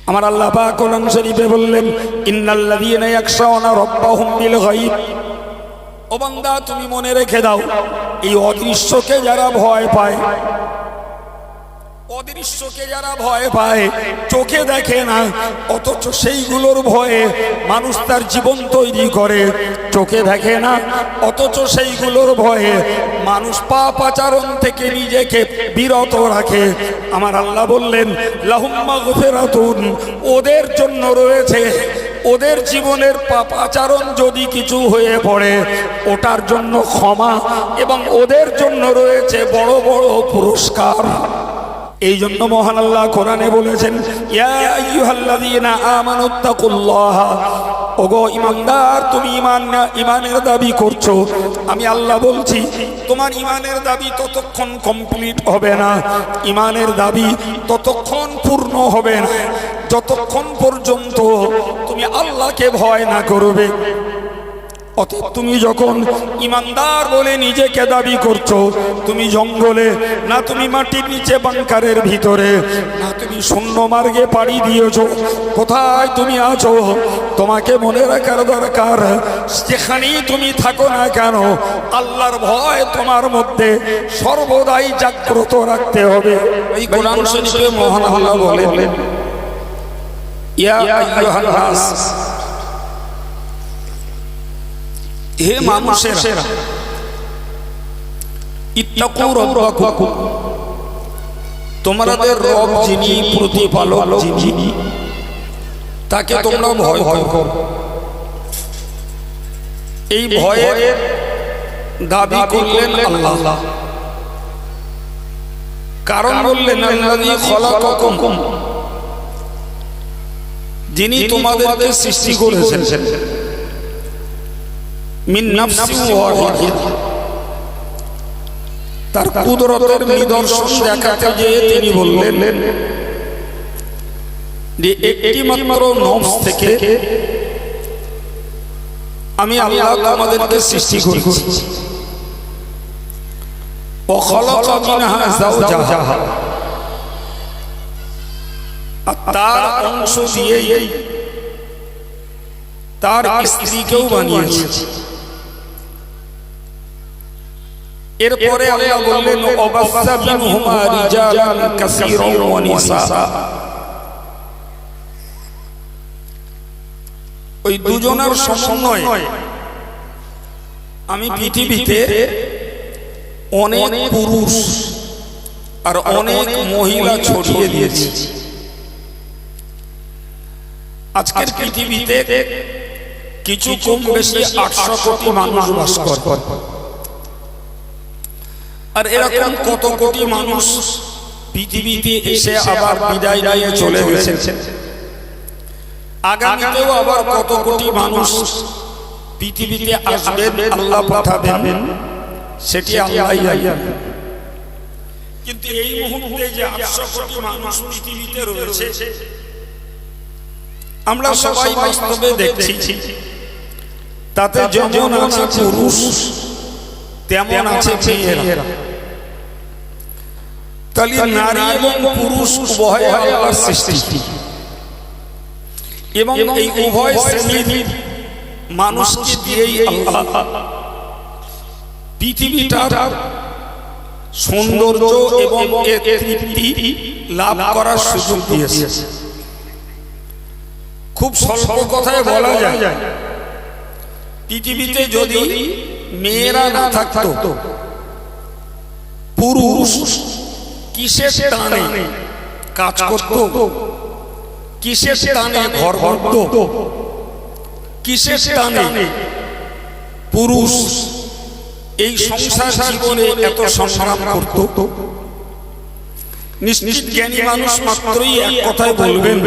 আমার আল্লাহ পাক কোরআন শরীফে বললেন, ইন্নাল্লাযীনা ইয়াখশাউনা রাব্বাহুম বিল গায়ব। ও বান্দা, তুমি মনে রেখে দাও, এই অদৃশ্যকে যারা ভয় পায়, অদৃশ্যকে যারা ভয় পায়, চোখে দেখে না অথচ সেইগুলোর ভয়ে মানুষ তার জীবন তৈরি করে। চোখে দেখে না অথচ সেইগুলোর ভয়ে মানুষ পাপ আচরণ থেকে নিজেকে বিরত রাখে। আমার আল্লাহ বললেন, লাহুম মাগফিরাতুন, ওদের জন্য রয়েছে, ওদের জীবনের পাপ আচরণ যদি কিছু হয়ে পড়ে ওটার জন্য ক্ষমা, এবং ওদের জন্য রয়েছে বড় বড় পুরস্কার। এই জন্য মহান আল্লাহ কোরআনে বলেছেন, ইয়া আইয়ুহাল্লাযীনা আমানুত্তাকুল্লাহ, ওগো ঈমানদার, তুমি ঈমানের দাবি করছো, আমি আল্লাহ বলছি তোমার ঈমানের দাবি ততক্ষণ কমপ্লিট হবে না, ঈমানের দাবি ততক্ষণ পূর্ণ হবে না যতক্ষণ পর্যন্ত তুমি আল্লাহকে ভয় না করবে। অতএব তুমি যখন ইমানদার বলে নিজেকে দাবি করছো, তুমি জঙ্গলে না, তুমি মাটির নিচে বাংকারের ভিতরে না, তুমি শূন্য মার্গে পাড়ি দিয়েছো, কোথায় তুমি আছো তোমাকে মনে রাখার দরকার, যেখানেই তুমি থাকো না কেন আল্লাহর ভয় তোমার মধ্যে সর্বদাই জাগ্রত রাখতে হবে। এই কোরআন শরীফে মহান আল্লাহ বলেন, ইয়া আইয়ুহান নাস, হে মানুষেরা, ইত্তাকু রাব্বাকুম, তোমাদের রব যিনি প্রতিপালক যিনি, তাকে তোমরা ভয় করো। এই ভয়ের দাবি করলেন আল্লাহ, কারণ বললেন আল্লাযী খালাকাকুম, যিনি তোমাদেরকে সৃষ্টি করেছেন মিন নাফসিন ওয়াহিদা, তার কুদরতের নিদর্শন দেখাতে গিয়ে তিনি বললেন যে একটি মাত্র নফস থেকে আমি আল্লাহ তোমাদেরকে সৃষ্টি করেছি। ওয়া খালাকা মিনহা যাওজাহা, তার অংশ দিয়ে তার স্ত্রীকেও বানিয়েছে। এরপরে আল্লাহ বললেন, ওয়াবাসসা মিনহুমা রিজালান কাসীরান ওয়া নিসা, ওই দুজনের সমন্বয়ে আমি পৃথিবীতে অনেক পুরুষ আর অনেক মহিলা ছড়িয়ে দিয়েছি। আজকের পৃথিবীতে কিছু কম বেশি 800 কোটি মানুষ বাস করে, আর এরকম কত কোটি মানুষ পৃথিবীতে এসে আবার বিদায় নিয়ে চলে গেছে। আগামীতেও আবার কত কোটি মানুষ পৃথিবীতে আসবেন, আল্লাহ পাঠাবেন, সেটি আল্লাহই জানেন। কিন্তু এই মুহূর্তে যে 800 কোটি মানুষ পৃথিবীতে রয়েছে, আমরা সবাই বাস্তবে দেখছি তাতে যেমন আছে পুরুষ তেমন আছে মেয়েরা। তাহলে নারী এবং পুরুষ উভয় আল্লাহর সৃষ্টি, এবং এই উভয় শ্রেণীর মানুষকে দিয়েই আল্লাহ পৃথিবীটার সৌন্দর্য এবং এর তৃপ্তি লাভ করার সুযোগ দিয়েছে। খুব স্বল্প কথায় বলা যায়, পৃথিবীতে যদি মেয়েরা না থাকতো, পুরুষ কিসের টানে কাজ করত, কিসের টানে ঘর করত, কিসের টানে পুরুষ এই সংসার জীবনে এত সংগ্রাম করত। নিশ্চিত জ্ঞানী মানুষ মাত্রই এক কথায় বলবেন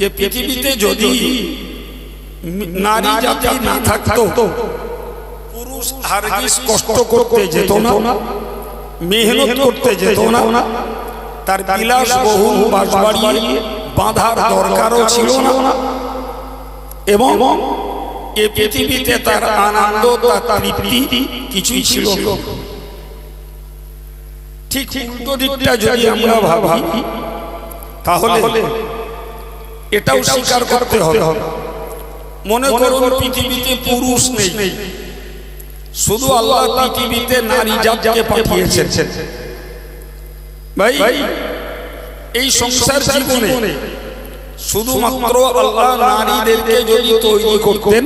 যে পৃথিবীতে যদি নারী জাতি না থাকতো, পুরুষ হারগিজ কষ্ট করতে যেত না, মেহনত করতে যেত না, তার বিলাসবহুল বাসবাড়ি বাঁধার দরকারও ছিল না, এবং এ পৃথিবীতে তার আনন্দ, তার তৃপ্তি কিছুই ছিল না। ঠিক উল্টো দিকটা যদি আমরা ভাবি, তাহলে এটাও স্বীকার করতে হবে। মনে করুন পৃথিবীতে পুরুষ নেই, শুধু আল্লাহ পৃথিবীতে নারী জাতকে পাঠিয়েছেন। ভাই এই সংসার জীবনে শুধুমাত্র আল্লাহ নারীদেরকে যদি তৈরি করতেন,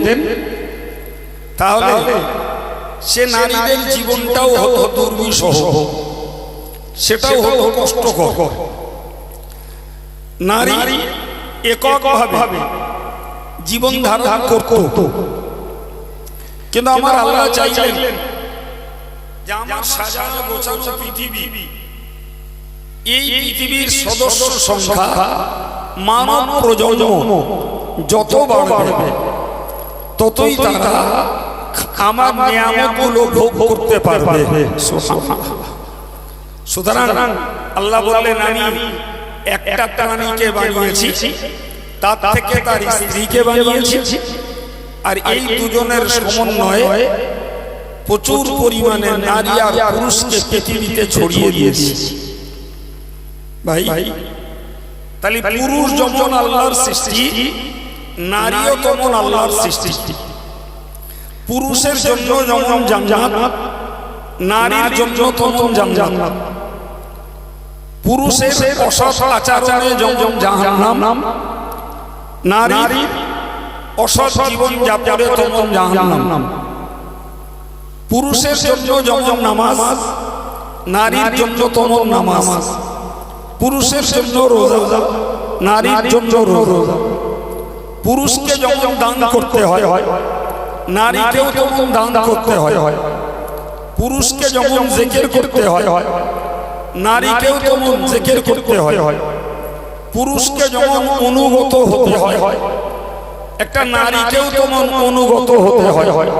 তাহলে সে নারীদের জীবনটাও হতো দুর্বিষহ, সেটাও হতো কষ্টকর। নারী এককভাবে জীবন ধারণ করত, কিন্তু আমার আল্লাহ চাইলেন যে আমার সাজানো গোছানো পৃথিবী, এই পৃথিবীর সদস্য সংখ্যা মানব প্রজন্ম যত বাড়বে ততই তারা আমার নিয়ামতগুলো ভোগ করতে পারবে। সুতরাং আল্লাহ বললেন আমি একটা প্রাণীকে বানিয়েছি, তার থেকে তার স্ত্রীকে বানিয়েছি, আর এই দুজনের সমন্বয়ে প্রচুর পরিমাণে নারী আর পুরুষকে পৃথিবীতে ছড়িয়ে দিয়েছি। ভাই তাহলে পুরুষ যেমন আল্লাহর সৃষ্টি, নারীও তেমন আল্লাহর সৃষ্টি। পুরুষের জন্য যেমন জান্নাত, নারীর জন্য তেমন জান্নাত। পুরুষের অসৎ আচরণে যেমন জাহান্নাম, নারীর অসৎ জীবন যাপনে তেমন জাহান্নাম। পুরুষের জন্য যেমন নামাজ, নারীর জন্য তেমন নামাজ। পুরুষের জন্য রোজা, নারীর জন্য রোজা। পুরুষকে যেমন দান করতে হয়, নারীকেও তেমন দান করতে হয়। পুরুষকে যেমন জিকির করতে হয়, নারীকেও তেমন জিকির করতে হয়। পুরুষকে যেমন অনুগত হতে হয়, একটা নারীকেও তেমন অনুগত হতে হয়।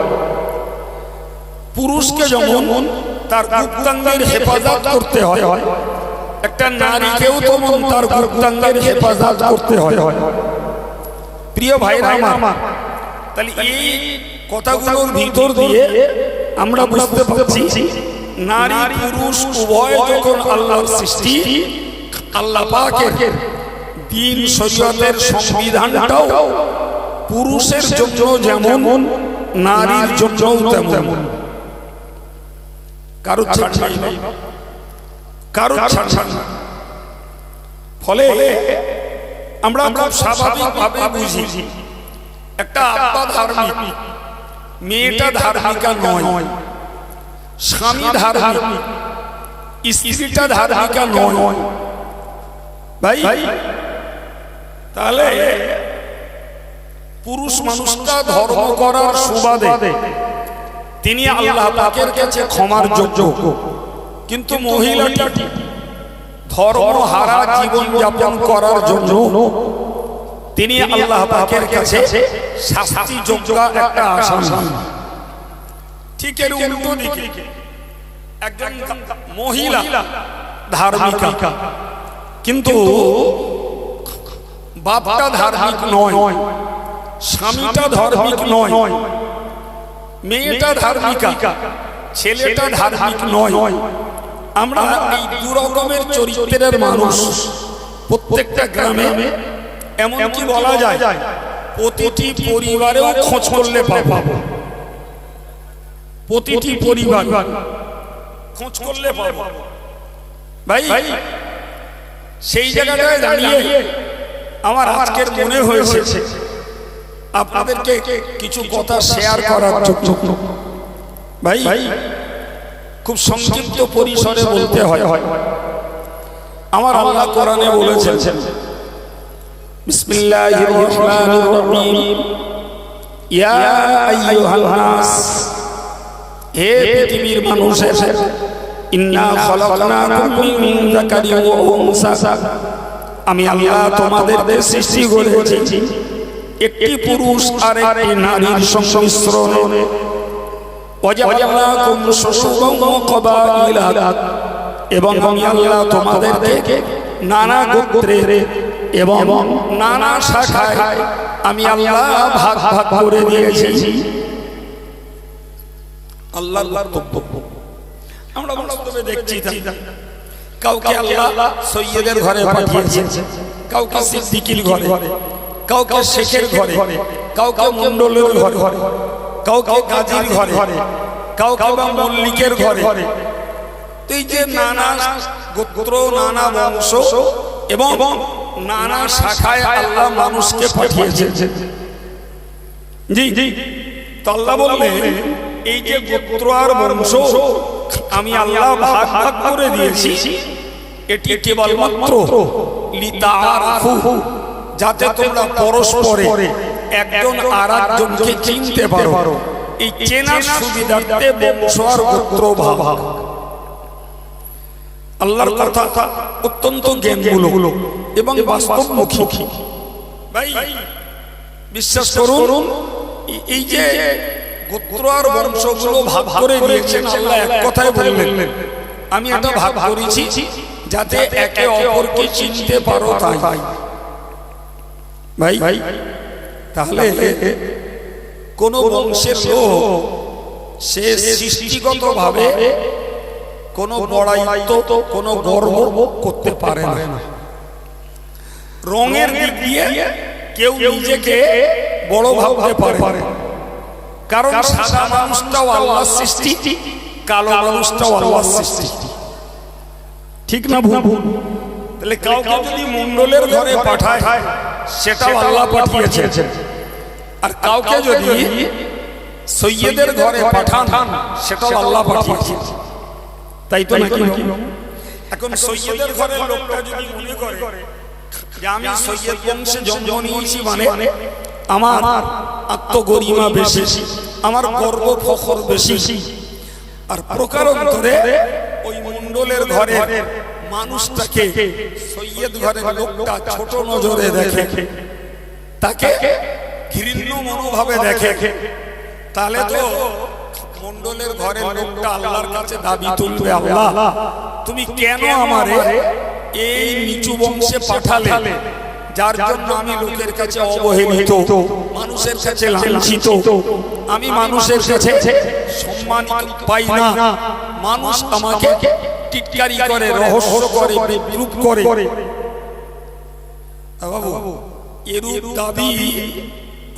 পুরুষকে যেমন তার গুপ্তাঙ্গের হেফাজত করতে হয়, একটা নারীকেও তেমন তার গুপ্তাঙ্গের হেফাজত করতে হয়। প্রিয় ভাইরা আমার, তাহলে এই কথাগুলোর ভিতর দিয়ে আমরা বুঝতে পারছি নারী পুরুষ উভয় যখন আল্লাহর সৃষ্টি, আল্লাহ পাকের দ্বীন শরীয়তের সংবিধানটাও পুরুষের জন্য যেমন নারীর জন্যও তেমন। কারো ছাড় নাই, কারো ছাড় নাই। ফলে আমরা খুব স্বাভাবিকভাবে বুঝি একটা আব্বা ধার্মিক, মেয়েটা ধার্মিকা নয়, স্বামী ধার্মিক, স্ত্রীটা ধার্মিকা নয়। ভাই তাহলে পুরুষ মানুষটা ধর্ম করার সুবাদে তিনি আল্লাহ পাকের কাছে ক্ষমার যোগ্য, কিন্তু মহিলাটি ধর্ম হারা জীবন যাপন করার জন্য তিনি আল্লাহ পাকের কাছে শাস্তি যোগ্য একটা আসামি। ঠিক এর উল্টো দিকে একজন মহিলা ধার্মিকা, কিন্তু বাপটা ধার্মিক নয়, স্বামীটা ধার্মিক নয়, মেয়েটা ধার্মিকা, ছেলেটা ধার্মিক নয়। আমরা এই দু রকমের চরিত্রের মানুষ প্রত্যেকটা গ্রামে, এমনকি বলা যায় প্রতিটি পরিবারেও খোঁজ করলে পাবো। প্রতিটি পরিবার খোঁজ করলে পাবো। ভাই সেই জায়গাটায় দাঁড়িয়ে আমার আজকের মনে হয়েছে আপনাদেরকে কিছু কথা শেয়ার করার জন্য। ভাই খুব সংক্ষিপ্ত পরিসরে বলতে হয়। আমার আল্লাহ কোরআনে বলেছেন, বিসমিল্লাহির রহমানির রহিম, ইয়া আইয়ুহান নাস, হে পৃথিবীর মানুষেরা, ইন্না খালাকনাকুম মিন যাকারিন ওয়া উনসা, আমি আল্লাহ তোমাদেরকে সৃষ্টি করেছি একটি পুরুষ আর একটি নারীর সংমিশ্রণে। ওয়াজআলনাকুম শুউবান ওয়া ক্বাবাইলা, এবং আমি আল্লাহ তোমাদেরকে নানা গোত্রে এবং নানা শাখায় আমি আল্লাহ ভাগ ভাগ করে দিয়েছি। আল্লাহর বক্তব্য আমরা বাস্তবে দেখছি, কাউকে আল্লাহ সৈয়দের ঘরে পাঠিয়েছে, কাউকে সিদ্দিকীর ঘরে, কাউকে শেখের ঘরে, কাউকে মন্ডলের ঘরে, কাউকে গাজীর ঘরে, কাউকে বা মল্লিকের ঘরে। এই যে নানা গোত্র, নানা বংশ এবং নানা শাখায় আল্লাহ মানুষকে পাঠিয়েছে। জি জি, তো আল্লাহ বললেন এই যে গোত্র আর বংশ আমি আল্লাহ ভাগ ভাগ করে দিয়েছি, এটি কেবলমাত্র লিতাআরাফু, যাতে তোমরা পরস্পরে একজন আরেকজনকে চিনতে পারো। এই চেনার সুবিধার্থে বংশ আর গোত্র ভাগ। আল্লাহর কথা অত্যন্ত জ্ঞানমূলক এবং বাস্তবমুখী। ভাই বিশ্বাস করুন, এই যে গোত্র আর বংশগুলো ভাগ করে দিয়েছেন, আল্লাহ এক কথায় বললেন আমি এটা ভাগ করেছি যাতে একে অপরকে চিনতে পারো। তাই ভাই তাহলে কোন বংশের লোক সে সৃষ্টিগতভাবে কোন বড়াইত্ব, কোন গর্ব করতে পারে না। রঙের দিক দিয়ে কেউ নিজেকে বড় ভাবতে পারে, কারণ সাদা মানুষটাও আল্লাহর সৃষ্টি, কালো মানুষটাও আল্লাহর সৃষ্টি। ঠিক না ভুল? তাহলে কাউকে যদি মন্ডলের ঘরে পাঠায় সেটাও আল্লাহ পাঠিয়েছে, আর কাউকে যদি সৈয়দের ঘরে পাঠান সেটাও আল্লাহ পাঠিয়েছে। তাই তো নাকি? এখন সৈয়দের ঘরের লোকটা যদি মনে করে যে আমি সৈয়দ বংশে জন্ম নিয়েছি মানে আমার আত্মগরিমা বেশি, আমার গর্ব ফখর বেশি, আর প্রকারান্তরে ওই মন্ডলের ঘরের মানুষটাকে সৈয়দ ঘরের লোকটা ছোট নজরে দেখে, তাকে ঘৃণ্য মনোভাবে দেখে, তাহলে তো মন্ডলের ঘরের লোকটা আল্লাহর কাছে দাবি তুলবে, আল্লাহ তুমি কেন আমারে এই নিচু বংশে পাঠালে, যার জন্য আমি লোকের কাছে অবহেলিত, মানুষের কাছে লাঞ্ছিত, আমি মানুষের কাছে সম্মান পাই না, মানুষ আমাকে টিটকারি করে, রহস্য করে, বিদ্রুপ করে। বাবু এরূপ দাবি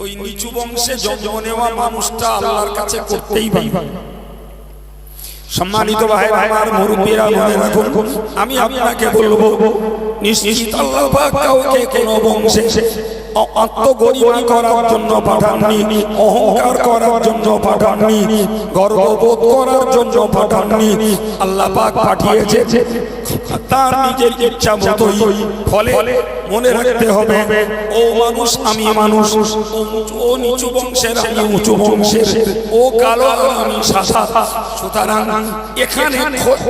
ওই নিচু বংশে জন্ম নেওয়া মানুষটা আল্লাহর কাছে করতেই পারে। সম্মানিত ভাইরা আমার, মুরব্বীরা মনে রাখুন, আমি আপনাকে বলবো নিশ্চিত আল্লাহ পাক কাউকে কোন বংশে আত্মগরিমা করার জন্য পাঠাননি, অহংকার করার জন্য পাঠাননি, গর্ববোধ করার জন্য পাঠাননি। আল্লাহ পাক পাঠিয়েছে তার নিজের ইচ্ছা মতোই। ফলে মনে রাখতে হবে, ও মানুষ আমি মানুষ, ও নিচু বংশের আমি উঁচু বংশের, ও কালো আমি সাদা। সুতরাং এখানে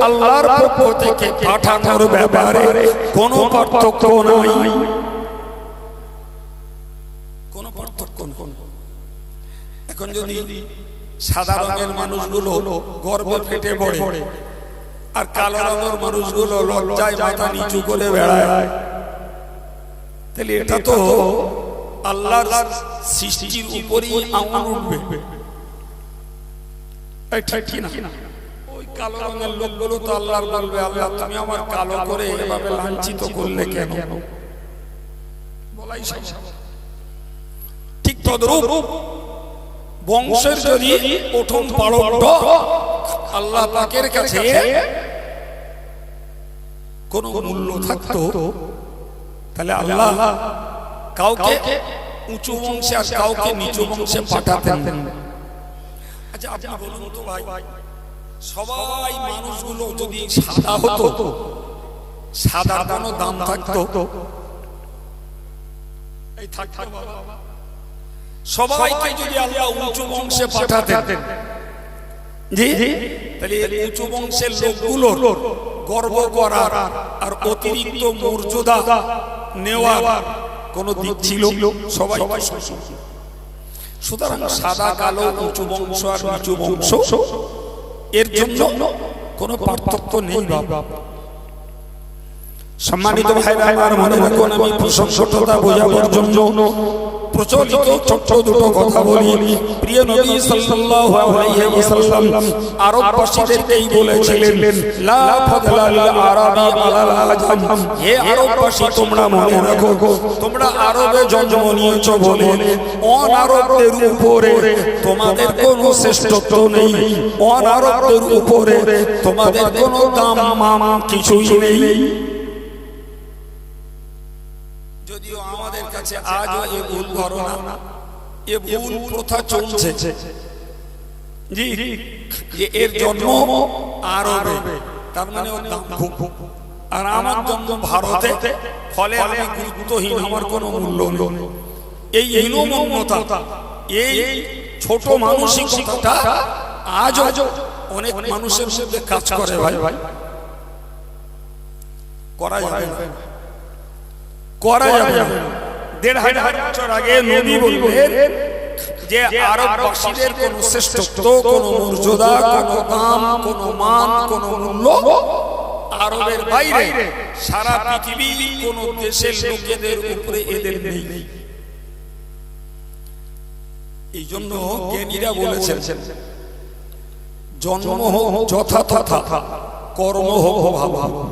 আল্লাহর পক্ষ থেকে পাঠানোর ব্যাপারে কোনো পার্থক্য নাই, কোনো পার্থক্য নেই। এখন যদি সাদা রঙের মানুষগুলো গর্বে ফেটে পড়ে আর কালো রঙের মানুষগুলো লজ্জায় মাথা নিচু করে বেড়ায়, তাহলে এটা তো আল্লাহর সৃষ্টির উপরই আগুন উঠবে। ঠিক না? ওই কালো রঙের লোকগুলো তো আল্লাহর বলবে, আল্লাহ তুমি আমার কালো করে এভাবে লাঞ্ছিত করলে কেন? বলাই স্বাভাবিক। ঠিক তদ্রূপ বংশের যদি প্রথম পালক আল্লাহ পাকের কাছে কোন মূল্য থাকতো, তাহলে আল্লাহ কাউকে উঁচু বংশে আর কাউকে নিচু বংশে পাঠাতেন। আচ্ছা আপনি বলুন তো ভাই, সবাই মানুষগুলো যদি সাদা হতো, সাদার কোনো দাম থাকতো? এই থাকতো বাবা। সবাইকে যদি আল্লাহ উঁচু বংশে পাঠাতেন, জি, তাহলে উঁচু বংশের লোকগুলোর গর্ব করার আর অতিরিক্ত মর্যাদা নেওয়ার কোন দিক ছিল? সবাই। সুতরাং সাদা কালো, উঁচু বংশ আর নিচু বংশ, এর জন্য কোনো পার্থক্য নেই বাবা। সম্মানিত ভাইরা আমার, মনে রাখুন, আমি প্রসঙ্গটা বোঝাবার জন্য প্রচলিত ছোট্ট দুটো কথা বলি। প্রিয় নবী সাল্লাল্লাহু আলাইহি ওয়াসাল্লাম আরববাসীদেরকেই বলেছিলেন, লা ফাদলা লিল আরাবি আলাল আজাম, হে আরববাসী তোমরা মনে রাখো, তোমরা আরবে জন্ম নিয়েছো বলে অনারবদের উপরে তোমাদের কোনো শ্রেষ্ঠত্ব নেই, অনারবদের উপরে তোমাদের কোনো দাম মাম কিছুই নেই। যদিও আমাদের কাছে আজও এই ভুল ধারণা, এই ভুল প্রথা চলছে জি, যে এর জন্ম আরবে, তার মানে ওর দাম খুব, আর আমার জন্ম ভারতে, ফলে আমি গুরুত্বহীন, আমার কোনো মূল্য নেই। এই হীনমন্যতা, এই ছোট মানসিকতাটা আজও অনেক মানুষের মধ্যে কাজ করে। ভাই ভাই করা যাবে না, করা যাবে না। ১৫০০ বছর আগে নবী বললেন যে আরববাসীদের কোনো শ্রেষ্ঠত্ব, কোনো মর্যাদা, কোনো দাম, কোনো মান, কোনো মূল্য আরবের বাইরে সারা পৃথিবীর কোন দেশের লোকেদের উপরে এদের নেই। এই জন্য জ্ঞানীরা বলেছেন, জন্ম হোক যথাযথা, কর্ম হোক ভালো।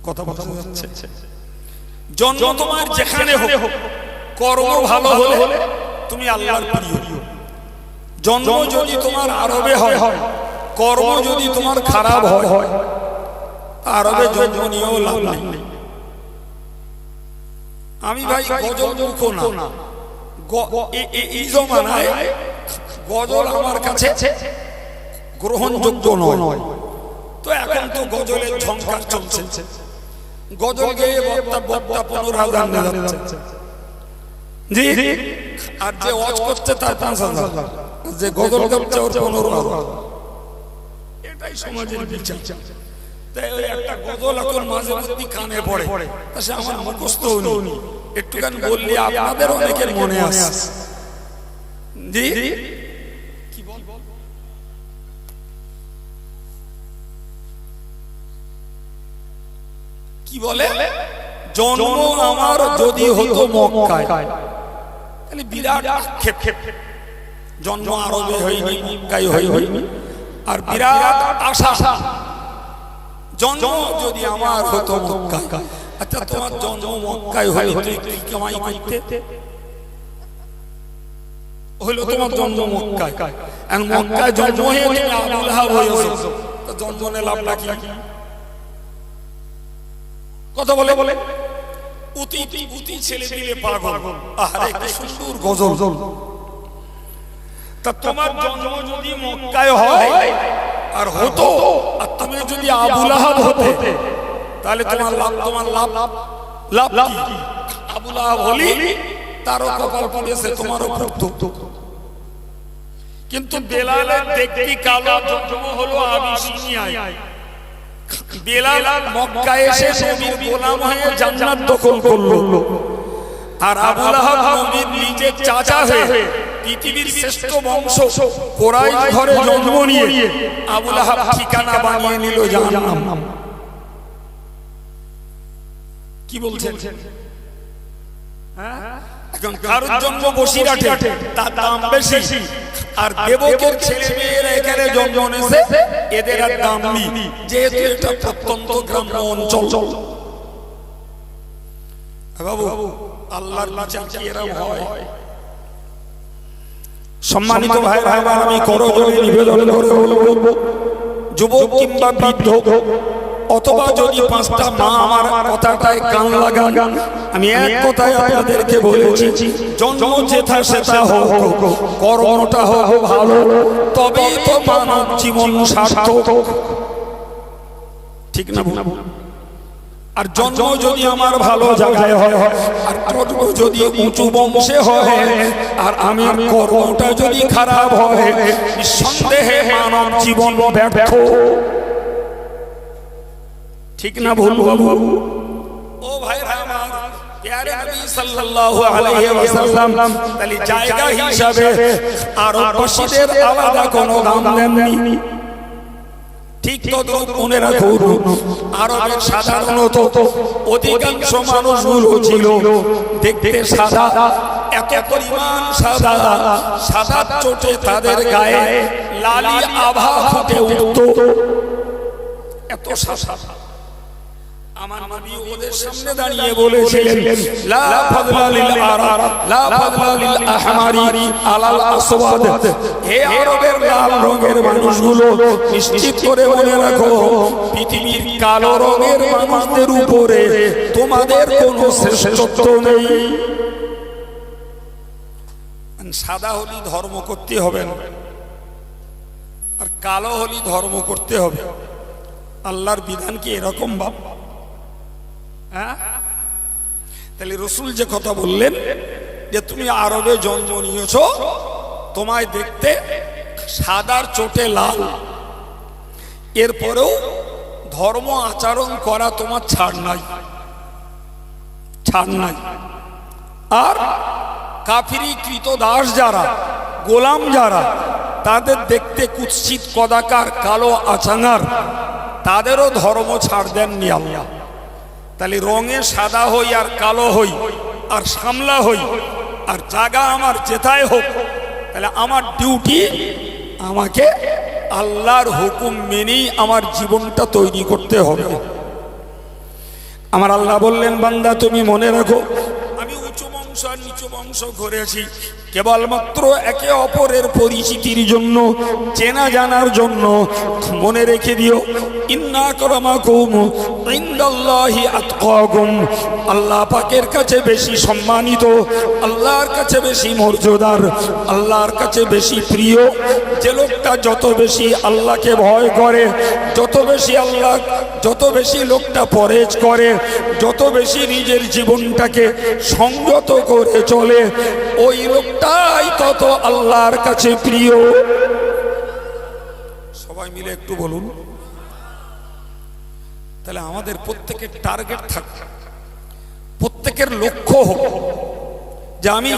কথা বলতে যাচ্ছে, জন্ম তোমার যেখানে হোক, কর্ম ভালো হলে তুমি আল্লাহর প্রিয়। জন্ম যদি তোমার আরবে হয়, কর্ম যদি তোমার খারাপ হয়, আরবে জন্ম নিয়েও লাভ নেই। আমি ভাই গজল মুখ না, এই জমানায় গজল আমার কাছে গ্রহণযোগ্য নয়। তো এখন তো গজলের ঝংকার চলছে, গজল গেয়ে বক্তা ১৫,০০০ যাচ্ছে জি, আর যে ওয়াজ করছে তার ৫,০০০, যে গজল গাচ্ছে ওর ১৫,০০০। এটাই সমাজের বিচার। তাই ওই একটা গজল এখন মাঝে মাঝে কানে পড়ে, তা সে আমার মুখস্থ নেই, একটুখানি বললে আপনাদের অনেকের মনে আসে জি। কি বলে, জন্ম আমার যদি হতো মক্কায়, তাহলে বিরাট আক্ষেপ। জন্ম আরবে হয়নি, মক্কায় হয়নি, আর বিরাট আশা, জন্ম যদি আমার হতো মক্কায়। আচ্ছা, তোমার জন্ম মক্কায় হলে কি কামাই করতে হলো? তোমার জন্ম মক্কায়, আর মক্কায় জন্ম হয়ে তুমি আবু লাহাব হয়েছো, তো জন্মনে লাভটা কি? কথা বলে উতি ছেলে দিলে পাগল। আরে কি সুন্দর গজল। তা তোমার জন্ম যদি মক্কায় হয় আর হতো, আর তুমি যদি আবু লাহাব হতে, তাহলে তোমার লাভ কি? আবু লাহাব হলি তারও কপাল পড়েছে, তোমারও পড়তো। কিন্তু বেলালের দেখতে কালো, জন্ম হলো আবিসিনিয়ায়। বেলাল মক্কায় এসে নবীর গোলাম হয়ে জান্নাত দখল করলো, আর আবু লাহাব নবীর নিজের চাচা হয়ে পৃথিবীর শ্রেষ্ঠ বংশ কুরাইশ ঘরে জন্ম নিয়ে আবু লাহাব ঠিকানা বানিয়ে নিল জাহান্নাম। কি বলছেন? এখন কারোর জন্ম বসিরহাটে, তার দাম বেশি, আর দেবকের ছেলে মেয়েরা এখানে জন্ম নিয়েছে, এদের আর দাম নেই, যেহেতু এটা প্রত্যন্ত গ্রাম্য অঞ্চল। বাবু, আল্লাহর বিচার কি এরকম হয়? সম্মানিত ভাই ভাইরা, আমি করজোড়ে নিবেদন করে বলবো, যুবক কিংবা বৃদ্ধ, অথবা যদি ৫টা মা আমার কথাটায় কান লাগান, আমি এক কথায় আপনাদেরকে বলেছি, জন্ম যেথা সেটা হোক, কর্মটা হোক ভালো, তবেই তো মানব জীবন সার্থক। ঠিক না ভুল? আর জন্ম যদি আমার ভালো জায়গায় হয়, আর জন্ম যদি উঁচু বংশে হয়, আর আমার কর্মটা যদি খারাপ হয়, নিঃসন্দেহে মানব জীবন ব্যর্থ। ঠিক না ভুল? ও ভাইরা আমার, প্যারে নবী সাল্লাল্লাহু আলাইহি ওয়াসাল্লাম তাহলে জায়গা হিসাবে আরববাসীদের আলাদা কোনো দাম দেননি। ঠিক তদ্রূপ মনে রাখুন, আরবের সাধারণত অধিকাংশ মানুষগুলো ছিল দেখতে সাদা, এত পরিমাণ সাদা, সাদার চোটে তাদের গায়ে লালি আভা ফুটে উঠত, এত সাদা। আমার নবী ওদের সামনে দাঁড়িয়ে বলেছিলেন, লা ফাদলা লিল আরাব, লা ফাদলা লিল আহমারি আলাল আসওয়াদ। হে আরবের লাল রঙের মানুষগুলো, নিশ্চিত করে মনে রাখো, পৃথিবীর কালো রঙের মানুষদের উপরে তোমাদের কোনো শ্রেষ্ঠত্ব নেই। সাদা হলি ধর্ম করতে হবে না, আর কালো হলি ধর্ম করতে হবে। আল্লাহর বিধান কি এরকম বাপ? তাহলে রসুল যে কথা বললেন যে তুমি আরবে জন্ম নিয়েছ, তোমায় দেখতে সাদার চোটে লাল, এরপরেও ধর্ম আচরণ করা তোমার ছাড় নাই, ছাড় নাই। আর কাফিরি কৃতদাস যারা, গোলাম যারা, তাদের দেখতে কুৎসিত কদাকার কালো আচাঙার, তাদেরও ধর্ম ছাড় দেননি আল্লাহ। তাহলে রঙে সাদা হই আর কালো হই আর সামলা হই আর জায়গা আমার যেথায় হোক, তাহলে আমার ডিউটি আমাকে আল্লাহর হুকুম মেনেই আমার জীবনটা তৈরি করতে হবে। আমার আল্লাহ বললেন, বান্দা তুমি মনে রাখো, আমি উঁচু বংশ আর নিচু বংশ করেছি কেবলমাত্র একে অপরের পরিচিতির জন্য, চেনা জানার জন্য। মনে রেখে দিও, ইন্না আকরামাকুম ইনদাল্লাহি আতকাকুম। আল্লাহ পাকের কাছে বেশি সম্মানিত, আল্লাহর কাছে বেশি মর্যাদার, আল্লাহর কাছে বেশি প্রিয় যে লোকটা যত বেশি আল্লাহকে ভয় করে, যত বেশি লোকটা পরহেজ করে, যত বেশি নিজের জীবনটাকে সংযত করে চলে, ওই লোকটাই তত আল্লাহর কাছে প্রিয়। সবাই মিলে একটু বলুন। তাহলে আমাদের প্রত্যেকের টার্গেট থাকবে, প্রত্যেকের লক্ষ্য হোক যে আমি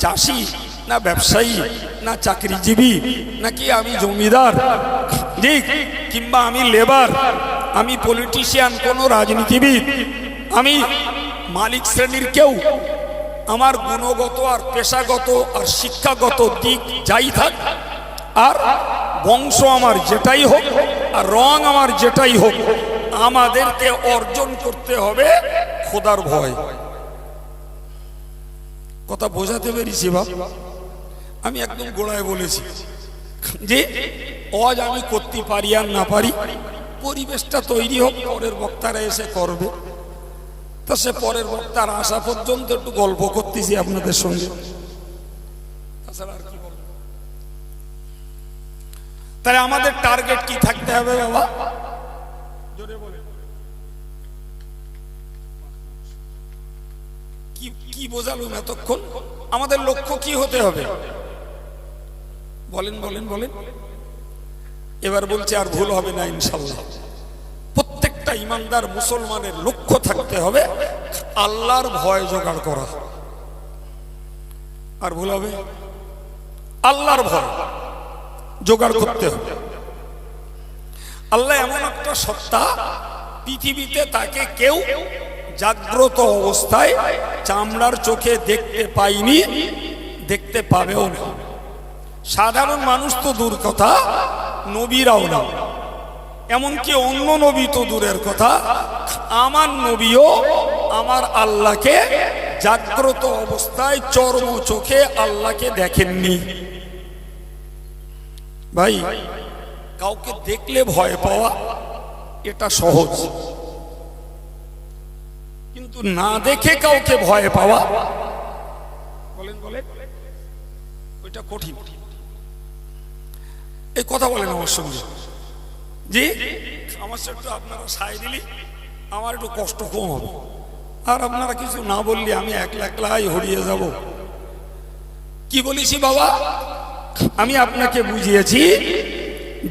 চাষি না ব্যবসায়ী না চাকরিজীবী, নাকি আমি জমিদার, ঠিক, কিংবা আমি লেবার, আমি পলিটিশিয়ান, কোনো রাজনীতিবিদ, আমি মালিক শ্রেণীর কেউ। আমার গুণগত আর পেশাগত আর শিক্ষাগত দিক যাই থাক, আর বংশ আমার যেটাই হোক, আর রং আমার যেটাই হোক, আমাদেরকে অর্জন করতে হবে খোদার ভয়। কথা বোঝাতে পেরেছি বাপ? আমি একদম গোড়ায় বলেছি যে অজ আমি করতে পারি আর না পারি, পরিবেশটা তৈরি হোক, পরের বক্তারা এসে করবে। তা সে পরের বক্তার আসা পর্যন্ত একটু গল্প করতেছি আপনাদের সঙ্গে, তাছাড়া আর কি বলবো। তাহলে আমাদের টার্গেট কি থাকতে হবে বাবা? জোরে বলে কি বোঝালুম এতক্ষণ? আমাদের লক্ষ্য কি হতে হবে? বলেন বলেন বলেন। এবার বলছে, আর ভুল হবে না ইনশাল্লাহ। প্রত্যেকটা ইমানদার মুসলমানের লক্ষ্য থাকতে হবে আল্লাহর ভয় জোগাড় করা। আর ভুল হবে? আল্লাহর ভয় জোগাড় করতে হবে। আল্লাহ এমন একটা সত্তা, পৃথিবীতে তাকে কেউ জাগ্রত অবস্থায় চামড়ার চোখে দেখতে পাইনি, দেখতে পাবেও না। সাধারণ মানুষ তো দূর কথা, নবীরাও না, এমনকি অন্য নবী তো দূরের কথা, আমার নবীও আমার আল্লাহকে জাগ্রত অবস্থায় চর্ম চোখে আল্লাহকে দেখেননি। ভাই, কাউকে দেখলে ভয় পাওয়া এটা সহজ, কিন্তু না দেখে কাউকে ভয় পাওয়া, বলেন বলেন, ওইটা কঠিন। এই কথা বলেন আমার সঙ্গে, জি আমার সাথে একটু আপনারা সায় দিলি আমার একটু কষ্ট কম হবে, আর আপনারা কিছু না বললে আমি একলা একলাই হারিয়ে যাব। কি বলেছি বাবা? আমি আপনাকে বুঝিয়েছি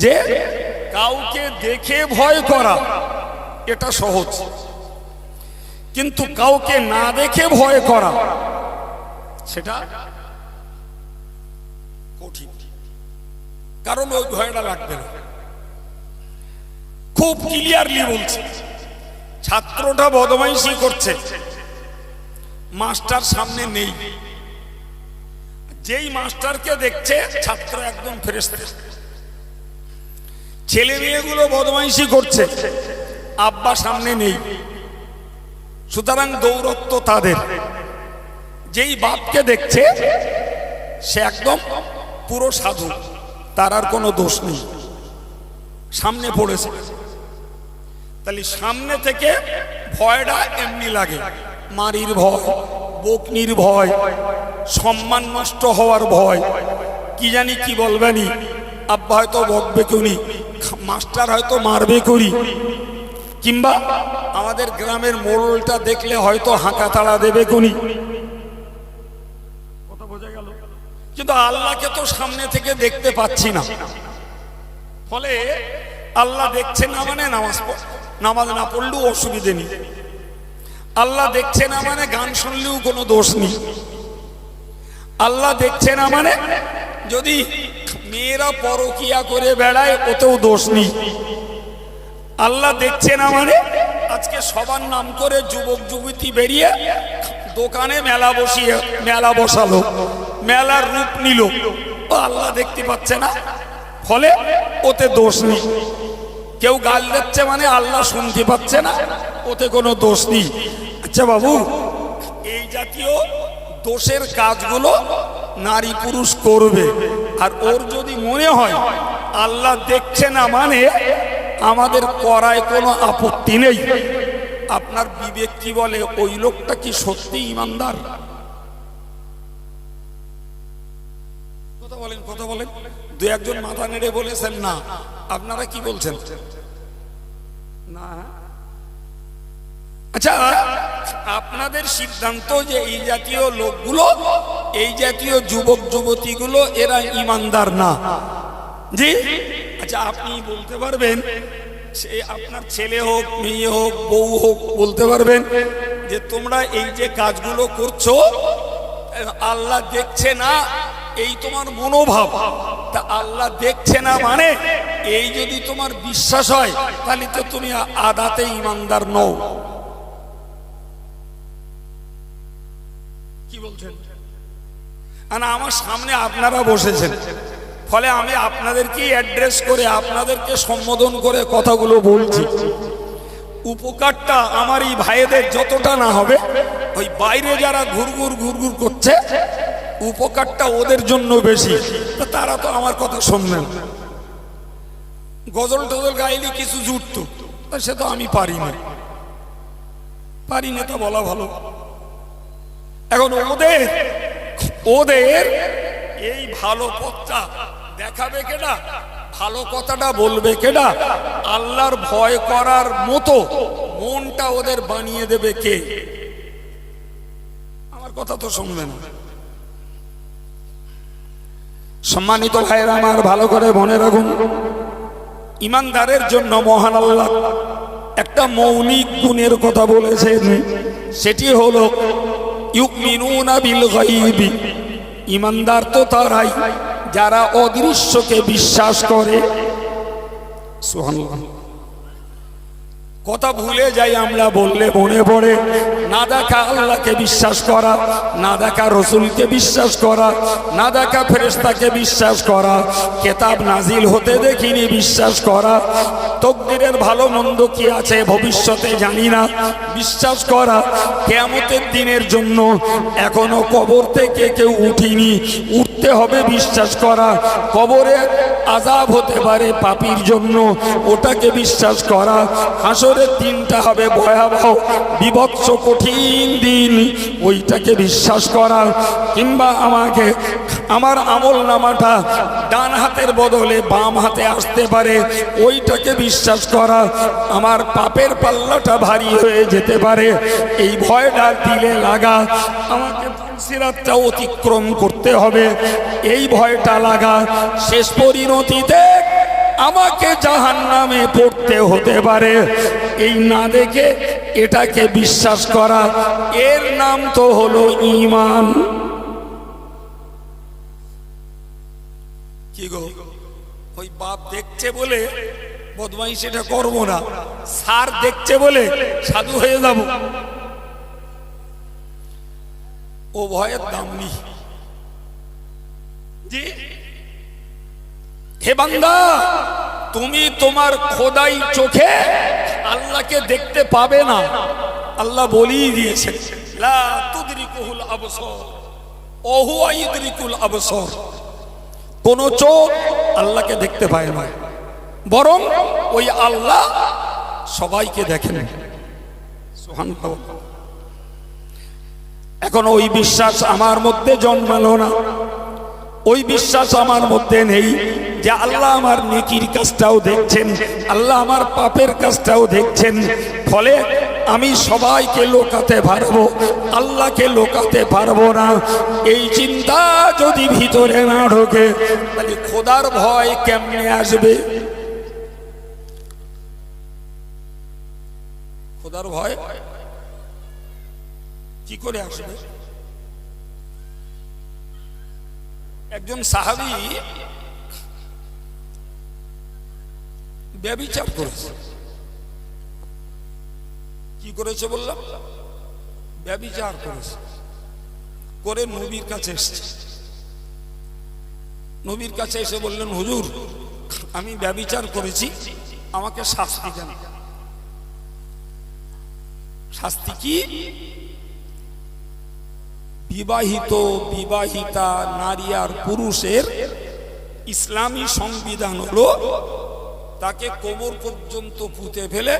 যে কাউকে দেখে ভয় করা এটা সহজ, কিন্তু কাউকে না দেখে ভয় করা সেটা কঠিন। কারণ ওই ভয়টা লাগবে না। খুব ক্লিয়ারলি বলছে, ছাত্রটা বদমাইশি করছে, মাস্টার সামনে নেই, যেই মাস্টারকে দেখছে ছাত্র একদম ফেরেশতা। ছেলে মেয়েগুলো বদমাইশি করছে, আব্বা সামনে নেই, সুতরাং দৌরত্ব তাদের। যেই বাপকে দেখছে সে একদম পুরো সাধু, তার আর কোনো দোষ নেই, সামনে পড়েছে। তাহলে সামনে থেকে ভয়টা এমনি লাগে, মারির ভয়, বকনির ভয়, সম্মান নষ্ট হওয়ার ভয়, কি জানি কি বলবেনি, আব্বা হয়তো বকবে কুনি, মাস্টার হয়তো মারবে করি, কিংবা আমাদের গ্রামের মোড়লটা দেখলে হয়তো হাঁকা তাড়া দেবে কুনি। কথা বোঝা গেল? কিন্তু আল্লাহকে তো সামনে থেকে দেখতে পাচ্ছি না, ফলে আল্লাহ দেখছে না মানে নামাজ না পড়লেও অসুবিধে নেই, আল্লাহ দেখছে না মানে গান শুনলেও কোনো দোষ নেই, আল্লাহ দেখছে না মানে যদি মেয়েরা পরকিয়া করে বেড়ায় ওতেও দোষ নেই, আল্লাহ দেখছে না মানে আজকে সবার নাম করে যুবক যুবতী বেরিয়ে দোকানে মেলা বসালো, মেলার রূপ নিল, আল্লাহ দেখতে পাচ্ছে না, ফলে ওতে দোষ নেই। কেউ গাল দিচ্ছে মানে আল্লাহ শুনতে পাচ্ছে না, ওতে কোনো দোষ নেই। আচ্ছা বাবু, এই জাতীয় দোষের কাজগুলো নারী পুরুষ করবে, আর ওর যদি মনে হয় আল্লাহ দেখছে না মানে আমাদের করায় কোনো আপত্তি নেই, আপনার বিবেক কি বলে ওই লোকটা কি সত্যি ইমানদার? কথা বলেন। দু একজন মাথা নেড়ে বলেছেন না, আপনারা কি বলছেন? না। আচ্ছা, আপনাদের সিদ্ধান্ত যে এই জাতীয় লোকগুলো, এই জাতীয় যুবক যুবতীগুলো এরা ইমানদার না, জি? আচ্ছা, আপনি বলতে পারবেন, সে আপনার ছেলে হোক, মেয়ে হোক, বউ হোক, বলতে পারবেন যে তোমরা এই যে কাজগুলো করছো আল্লাহ দেখছে না, এই তোমার মনোভাব, তা আল্লাহ দেখছে না মানে এই যদি তোমার বিশ্বাস হয় তাহলে তো তুমি আদাতে ইমানদার নও। কি বলছেন? আমার সামনে আপনারা বসেছেন, ফলে আমি আপনাদেরকে অ্যাড্রেস করে আপনাদেরকে সম্বোধন করে কথাগুলো বলছি। উপকারটা আমার এই ভাইদের যতটা না হবে, ওই বাইরে যারা ঘুরঘুর করছে উপকারটা ওদের জন্য বেশি, তারা তো আমার কথা শুনবেন। গজল টজল গাইলে কিছু জুটত, সে তো আমি পারি না, তা বলা ভালো। এখন ওদের এই ভালো পথটা দেখাবে কেডা, ভালো কথাটা বলবে কেডা, আল্লাহর ভয় করার মতো মনটা ওদের বানিয়ে দেবে কে? আমার কথা তো শুনবে না। সম্মানিত ভাইরা আমার, ভালো করে মনে রাখুন, ইমানদারের জন্য মহান আল্লাহ একটা মৌলিক গুণের কথা বলেছেন, সেটি হলো ইউমিনুনা বিল গায়বি। ইমানদার তো তারাই যারা অদৃশ্যকে বিশ্বাস করে। সুবহানাল্লাহ। কথা ভুলে যাই আমরা, বললে মনে পড়ে, না দেখা আল্লাহকে বিশ্বাস করা, না দেখা রসুলকে বিশ্বাস করা, না দেখা ফেরেশতাকে বিশ্বাস করা, কেতাব নাজিল হতে দেখিনি বিশ্বাস করা, তকদিরের ভালো মন্দ কি আছে ভবিষ্যতে জানি না বিশ্বাস করা, কিয়ামতের দিনের জন্য এখনো কবর থেকে কেউ উঠিনি, উঠতে হবে বিশ্বাস করা, কবরে আযাব হতে পারে পাপীর জন্য, ওটাকে বিশ্বাস করা, হাসরের দিনটা হবে ভয়াবহ বিভৎস কঠিন দিন, ওইটাকে বিশ্বাস করা, কিংবা আমাকে আমার আমল নামাটা ডান হাতের বদলে বাম হাতে আসতে পারে, ওইটাকে বিশ্বাস করা, আমার পাপের পাল্লাটা ভারী হয়ে যেতে পারে, এই ভয়টা দিলে লাগা, আমাকে সিরাতটা অতিক্রম করতে হবে, এই ভয়টা লাগা, শেষ পরিণতিতে আমাকে জাহান্নামে পড়তে হতে পারে, এই না দেখে এটাকে বিশ্বাস করা, এর নাম তো হলো ঈমান। কি গো, ওই বাপ দেখছে বলে বদমাইশ এটা করবো না, স্যার দেখছে বলে সাধু হয়ে যাব, ও ভয়ের দাম নেই। জি, হে বান্দা, তুমি তোমার খোদাই চোখে আল্লাহকে দেখতে পাবে না। আল্লাহ বলেই দিয়েছেন, লা তুদরিকুহুল আবসার ওয়া হুয়া ইউদরিকুল আবসার। কোন চোখ আল্লাহকে দেখতে পায় না, বরং ওই আল্লাহ সবাইকে দেখেন। সুবহানাল্লাহ। এখন ওই বিশ্বাস আমার মধ্যে জন্মালো না, ওই বিশ্বাস আমার মধ্যে নেই যে আল্লাহ আমার নেকির কাজটাও দেখছেন, আল্লাহ আমার পাপের কাজটাও দেখছেন। ফলে আমি সবাইকে লোকাতে পারবো, আল্লাহকে লোকাতে পারবো না। এই চিন্তা যদি ভিতরে না ঢোকে, তাহলে খোদার ভয় কেমনে আসবে? খোদার ভয় কি করে আসবে? একজন সাহাবী ব্যভিচার করেছে। কি করেছে বললাম? ব্যভিচার করেছে, করে নবীর কাছে এসেছে। নবীর কাছে এসে বললেন, হুজুর, আমি ব্যভিচার করেছি, আমাকে শাস্তি দেন। শাস্তি কি? বিবাহিত বিবাহিতা নারী আর পুরুষের ইসলামী সংবিধান হলো তাকে কোমর পর্যন্ত পুঁতে ফেলে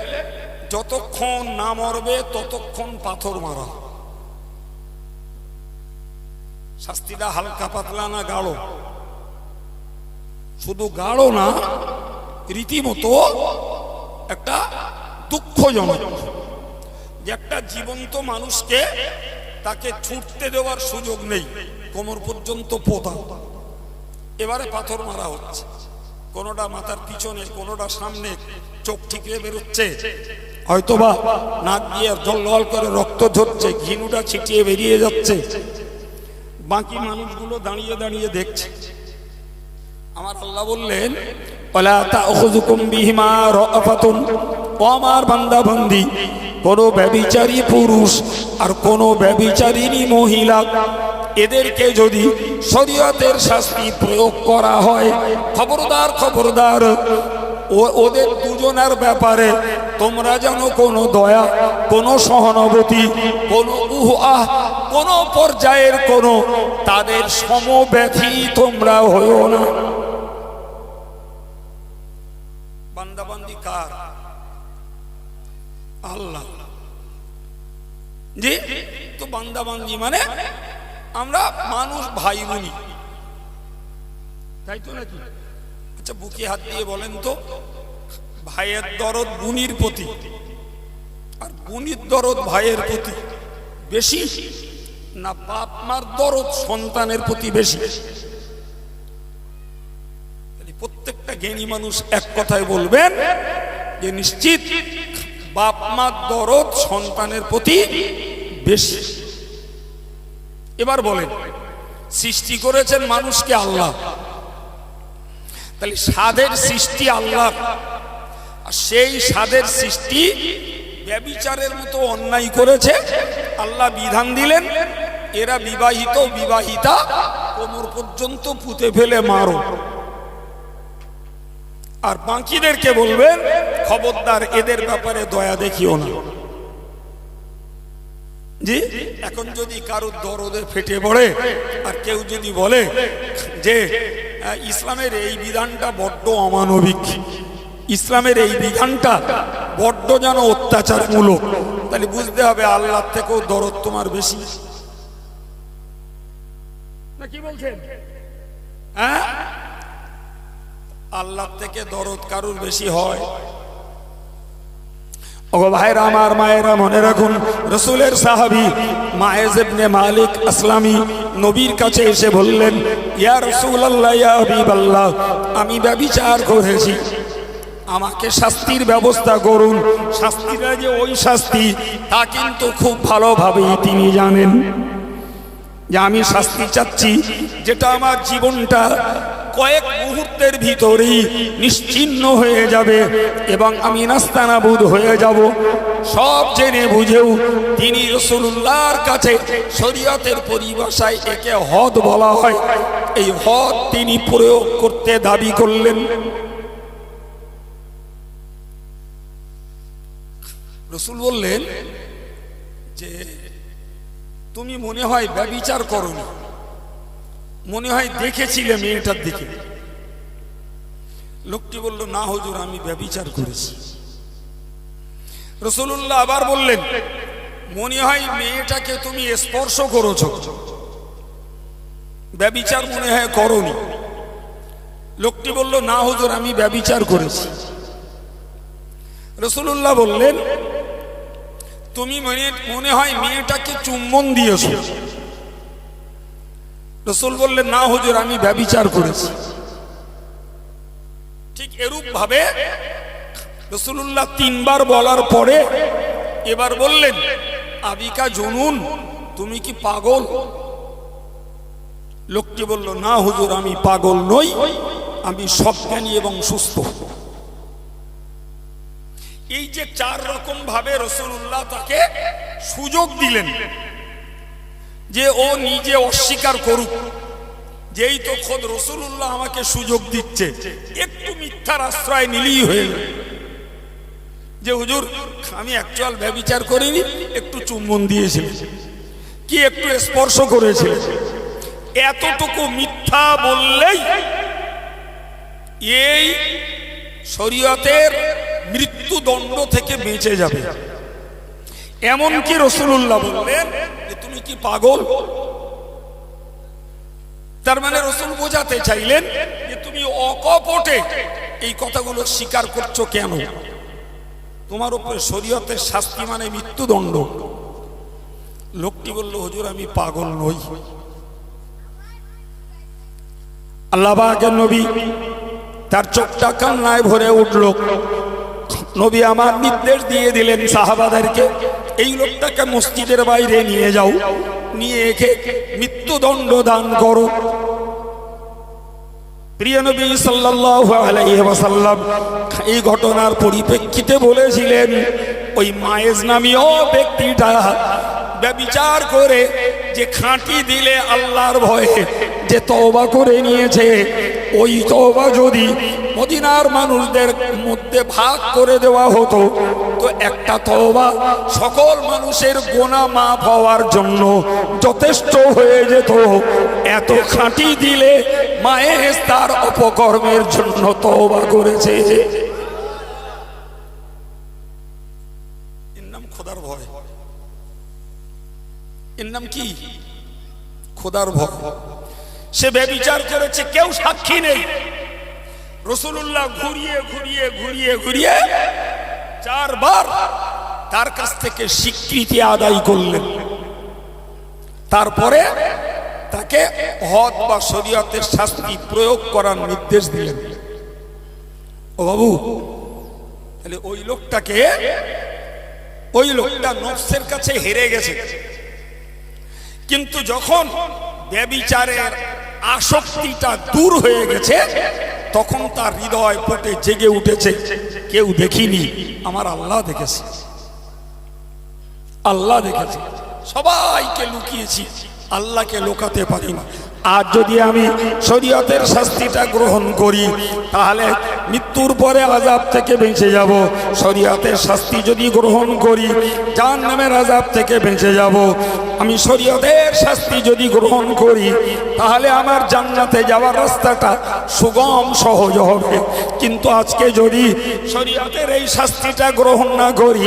যতক্ষণ না মরবে ততক্ষণ পাথর মারা। শাস্তিটা হালকা পাতলা না গাঢ়? শুধু গাঢ় না, রীতিমতো একটা দুঃখজনক যে একটা জীবন্ত মানুষকে তাকে ছুটতে দেওয়ার সুযোগ নেই, কোমর পর্যন্ত পোতা, এবারে পাথর মারা হচ্ছে। কোনোটা মাথার পিছনে, কোনোটা সামনে, চোখ ঠিকরে বেরোচ্ছে, হয়তোবা নাক দিয়ে জল করে রক্ত ঝরছে, ঘিনুটা ছিটিয়ে বেরিয়ে যাচ্ছে। বাকি মানুষগুলো দাঁড়িয়ে দাঁড়িয়ে দেখছে। আমার আল্লাহ বললেন, ওয়ালা তাখুযুকুম বিহিমা রাফাতুন, ও আমার বান্দা বান্দি, কোন ব্যভিচারী পুরুষ আর কোন ব্যভিচারিণী মহিলা, এদেরকে যদি শরীয়তের শাস্তি প্রয়োগ করা হয়, খবরদার খবরদার, ওদের দুজনের ব্যাপারে তোমরা যেন কোনো দয়া, কোনো সহানুভূতি, কোনো কোনো পর্যায়ের কোনো তাদের সমব্যথী তোমরা হইও না। বান্দাবান্দি কার? আল্লাহ। জি, তো বান্দাবান্দি মানে আমরা মানুষ, ভাই বোনি, তাই তো নাকি? আচ্ছা, বুকে হাত দিয়ে বলেন তো, ভাইয়ের দরদ বোনির প্রতি আর বোনির দরদ ভাইয়ের প্রতি বেশি না বাপ মার দরদ সন্তানের প্রতি বেশি? প্রত্যেকটা জ্ঞানী মানুষ এক কথায় বলবেন যে নিশ্চিত বাপ মার দরদ সন্তানের প্রতি বেশি। এবার বলেন, সৃষ্টি করেছেন মানুষকে আল্লাহ, তাহলে স্বাদের সৃষ্টি আল্লাহ, আর সেই স্বাদের সৃষ্টি ব্যভিচারের মতো অন্যায় করেছে। আল্লাহ বিধান দিলেন, এরা বিবাহিত বিবাহিতা কোমর পর্যন্ত পুঁতে ফেলে মারো। আর বাকিদেরকে বলবেন, খবরদার এদের ব্যাপারে দয়া দেখিও না। জি, এখন যদি কারোর দরদে ফেটে পড়ে আর কেউ যদি বলে যে ইসলামের এই বিধানটা বড্ড অমানবিক, ইসলামের এই বিধানটা বড্ড যেন অত্যাচারমূলক, তাহলে বুঝতে হবে আল্লাহর থেকেও দরদ তোমার বেশি। না কি বলছেন? হ্যাঁ, আল্লাহ থেকে দরদ কারুর বেশি হয়? ওগো ভাইরা আমার, মায়েরা, মনে রাখুন, রাসূলের সাহাবী মায়েজ ইবনে মালিক আসলামী নবীর কাছে এসে বললেন, ইয়া রাসূলুল্লাহ, ইয়া হাবিবাল্লাহ, আমি ব্যভিচার করেছি, আমাকে শাস্তির ব্যবস্থা করুন। শাস্তিটা যে ওই শাস্তি তা কিন্তু খুব ভালোভাবেই তিনি জানেন, যে আমি শাস্তি চাচ্ছি যেটা আমার জীবনটা কয়েক মুহূর্তের ভিতরেই নিশ্চিহ্ন হয়ে যাবে এবং আমি নাস্তানাবুদ হয়ে যাব। সব জেনে বুঝেও তিনি রাসূলুল্লাহর কাছে শরীয়তের পরিভাষায় একে হদ বলা হয়, এই হদ তিনি প্রয়োগ করতে দাবি করলেন। রাসূল বললেন যে তুমি মনে হয় ব্যভিচার করনি, মনে হয় দেখেছিলে মেয়েটার দিকে। লোকটি বলল, না হুজুর, আমি ব্যভিচার করেছি। রাসূলুল্লাহ আবার বললেন, মনে হয় মেয়েটাকে তুমি স্পর্শ করেছো, ব্যভিচার মনে হয় করনি। লোকটি বলল, না হুজুর, আমি ব্যভিচার করেছি। রাসূলুল্লাহ বললেন, তুমি মনে হয় মেয়েটাকে চুম্বন দিয়েছো। রাসূল বললেন, না হুজুর, আমি ব্যভিচার করেছি। ঠিক এরূপ ভাবে রাসূলুল্লাহ তিনবার বলার পরে এবার বললেন, আবিকা জুনুন, তুমি কি পাগল? লোকটি বলল, না হুজুর, আমি পাগল নই, আমি সজ্ঞানী এবং সুস্থ। এই যে চার রকম ভাবে রাসূলুল্লাহ তাকে সুযোগ দিলেন যে ও নিজে অস্বীকার করুক, যেই তো খোদ রাসূলুল্লাহ আমাকে সুযোগ দিচ্ছে, একটু মিথ্যার আশ্রয় নিলেই হয়ে গেল যে হুজুর আমি অ্যাকচুয়াল ব্যভিচার করিনি, একটু চুম্বন দিয়েছিলেন কি একটু স্পর্শ করেছিলেন। এতটুকু মিথ্যা বললেই এই শরীয়তের মৃত্যুদণ্ড থেকে বেঁচে যাবে। এমনকি রাসূলুল্লাহ বললেন যে তুমি কি পাগল? তার মানে রাসূল বোঝাতে চাইলেন যে তুমি অকপটে এই কথাগুলো স্বীকার করছো কেন? তোমার উপরে শরীয়তের শাস্তি মানে মৃত্যুদণ্ড। লোকটি বলল, হুজুর আমি পাগল নই। আল্লাহ পাকের নবী তার চোখটা কান্নায় ভরে উঠল। নবী আমার নির্দেশ দিয়ে দিলেন সাহাবাদেরকে, এই লোকটাকে মসজিদের বাইরে নিয়ে যাও, নিয়ে একে মৃত্যুদণ্ড দান করো। প্রিয় নবী সাল্লাল্লাহু আলাইহি ওয়াসাল্লাম এই ঘটনার পরিপ্রেক্ষিতে বলেছিলেন, ওই মায়েজ নামীয় ব্যক্তিটা ব্যভিচার করে যে খাঁটি দিলে আল্লাহর ভয়ে যে তওবা করে নিয়েছে, ওই তওবা যদি মদিনার মানুষদের মধ্যে ভাগ করে দেওয়া হতো তো একটা তওবা সকল মানুষের গুনাহ মাফ হওয়ার জন্য যথেষ্ট হয়ে যেত। এত খাঁটি দিলে মায়ের তার অপকর্মের জন্য তওবা করেছে। এর নাম খোদার ভয়। এর নাম কি? খোদার ভয়। সে ব্যভিচার করেছে, কেউ সাক্ষী নেই। রাসূলুল্লাহ ঘুরিয়ে ঘুরিয়ে ঘুরিয়ে ঘুরিয়ে চারবার তার কাছ থেকে স্বীকৃতি আদায় করলেন। তারপরে তাকে হদ বা শরীয়তের শাস্তি প্রয়োগ করার নির্দেশ দিলেন। ও বাবু, তাহলে ওই লোকটা নফসের কাছে হেরে গেছে, কিন্তু যখন ব্যভিচারের আসক্তিটা দূর হয়ে গেছে তখন তার হৃদয় পটে জেগে উঠেছে, কেউ দেখিনি, আমার আল্লাহ দেখেছে, আল্লাহ দেখেছে। সবাইকে লুকিয়েছি, আল্লাহকে লুকাতে পারি না। আর যদি আমি শরীয়তের শাস্তিটা গ্রহণ করি তাহলে মৃত্যুর পরে আযাব থেকে বেঁচে যাব। শরীয়তের শাস্তি যদি গ্রহণ করি জাহান্নামের আযাব থেকে বেঁচে যাব। আমি শরীয়তের শাস্তি যদি গ্রহণ করি তাহলে আমার জান্নাতে যাওয়ার রাস্তাটা সুগম সহজ হবে। কিন্তু আজকে যদি শরীয়তের এই শাস্তিটা গ্রহণ না করি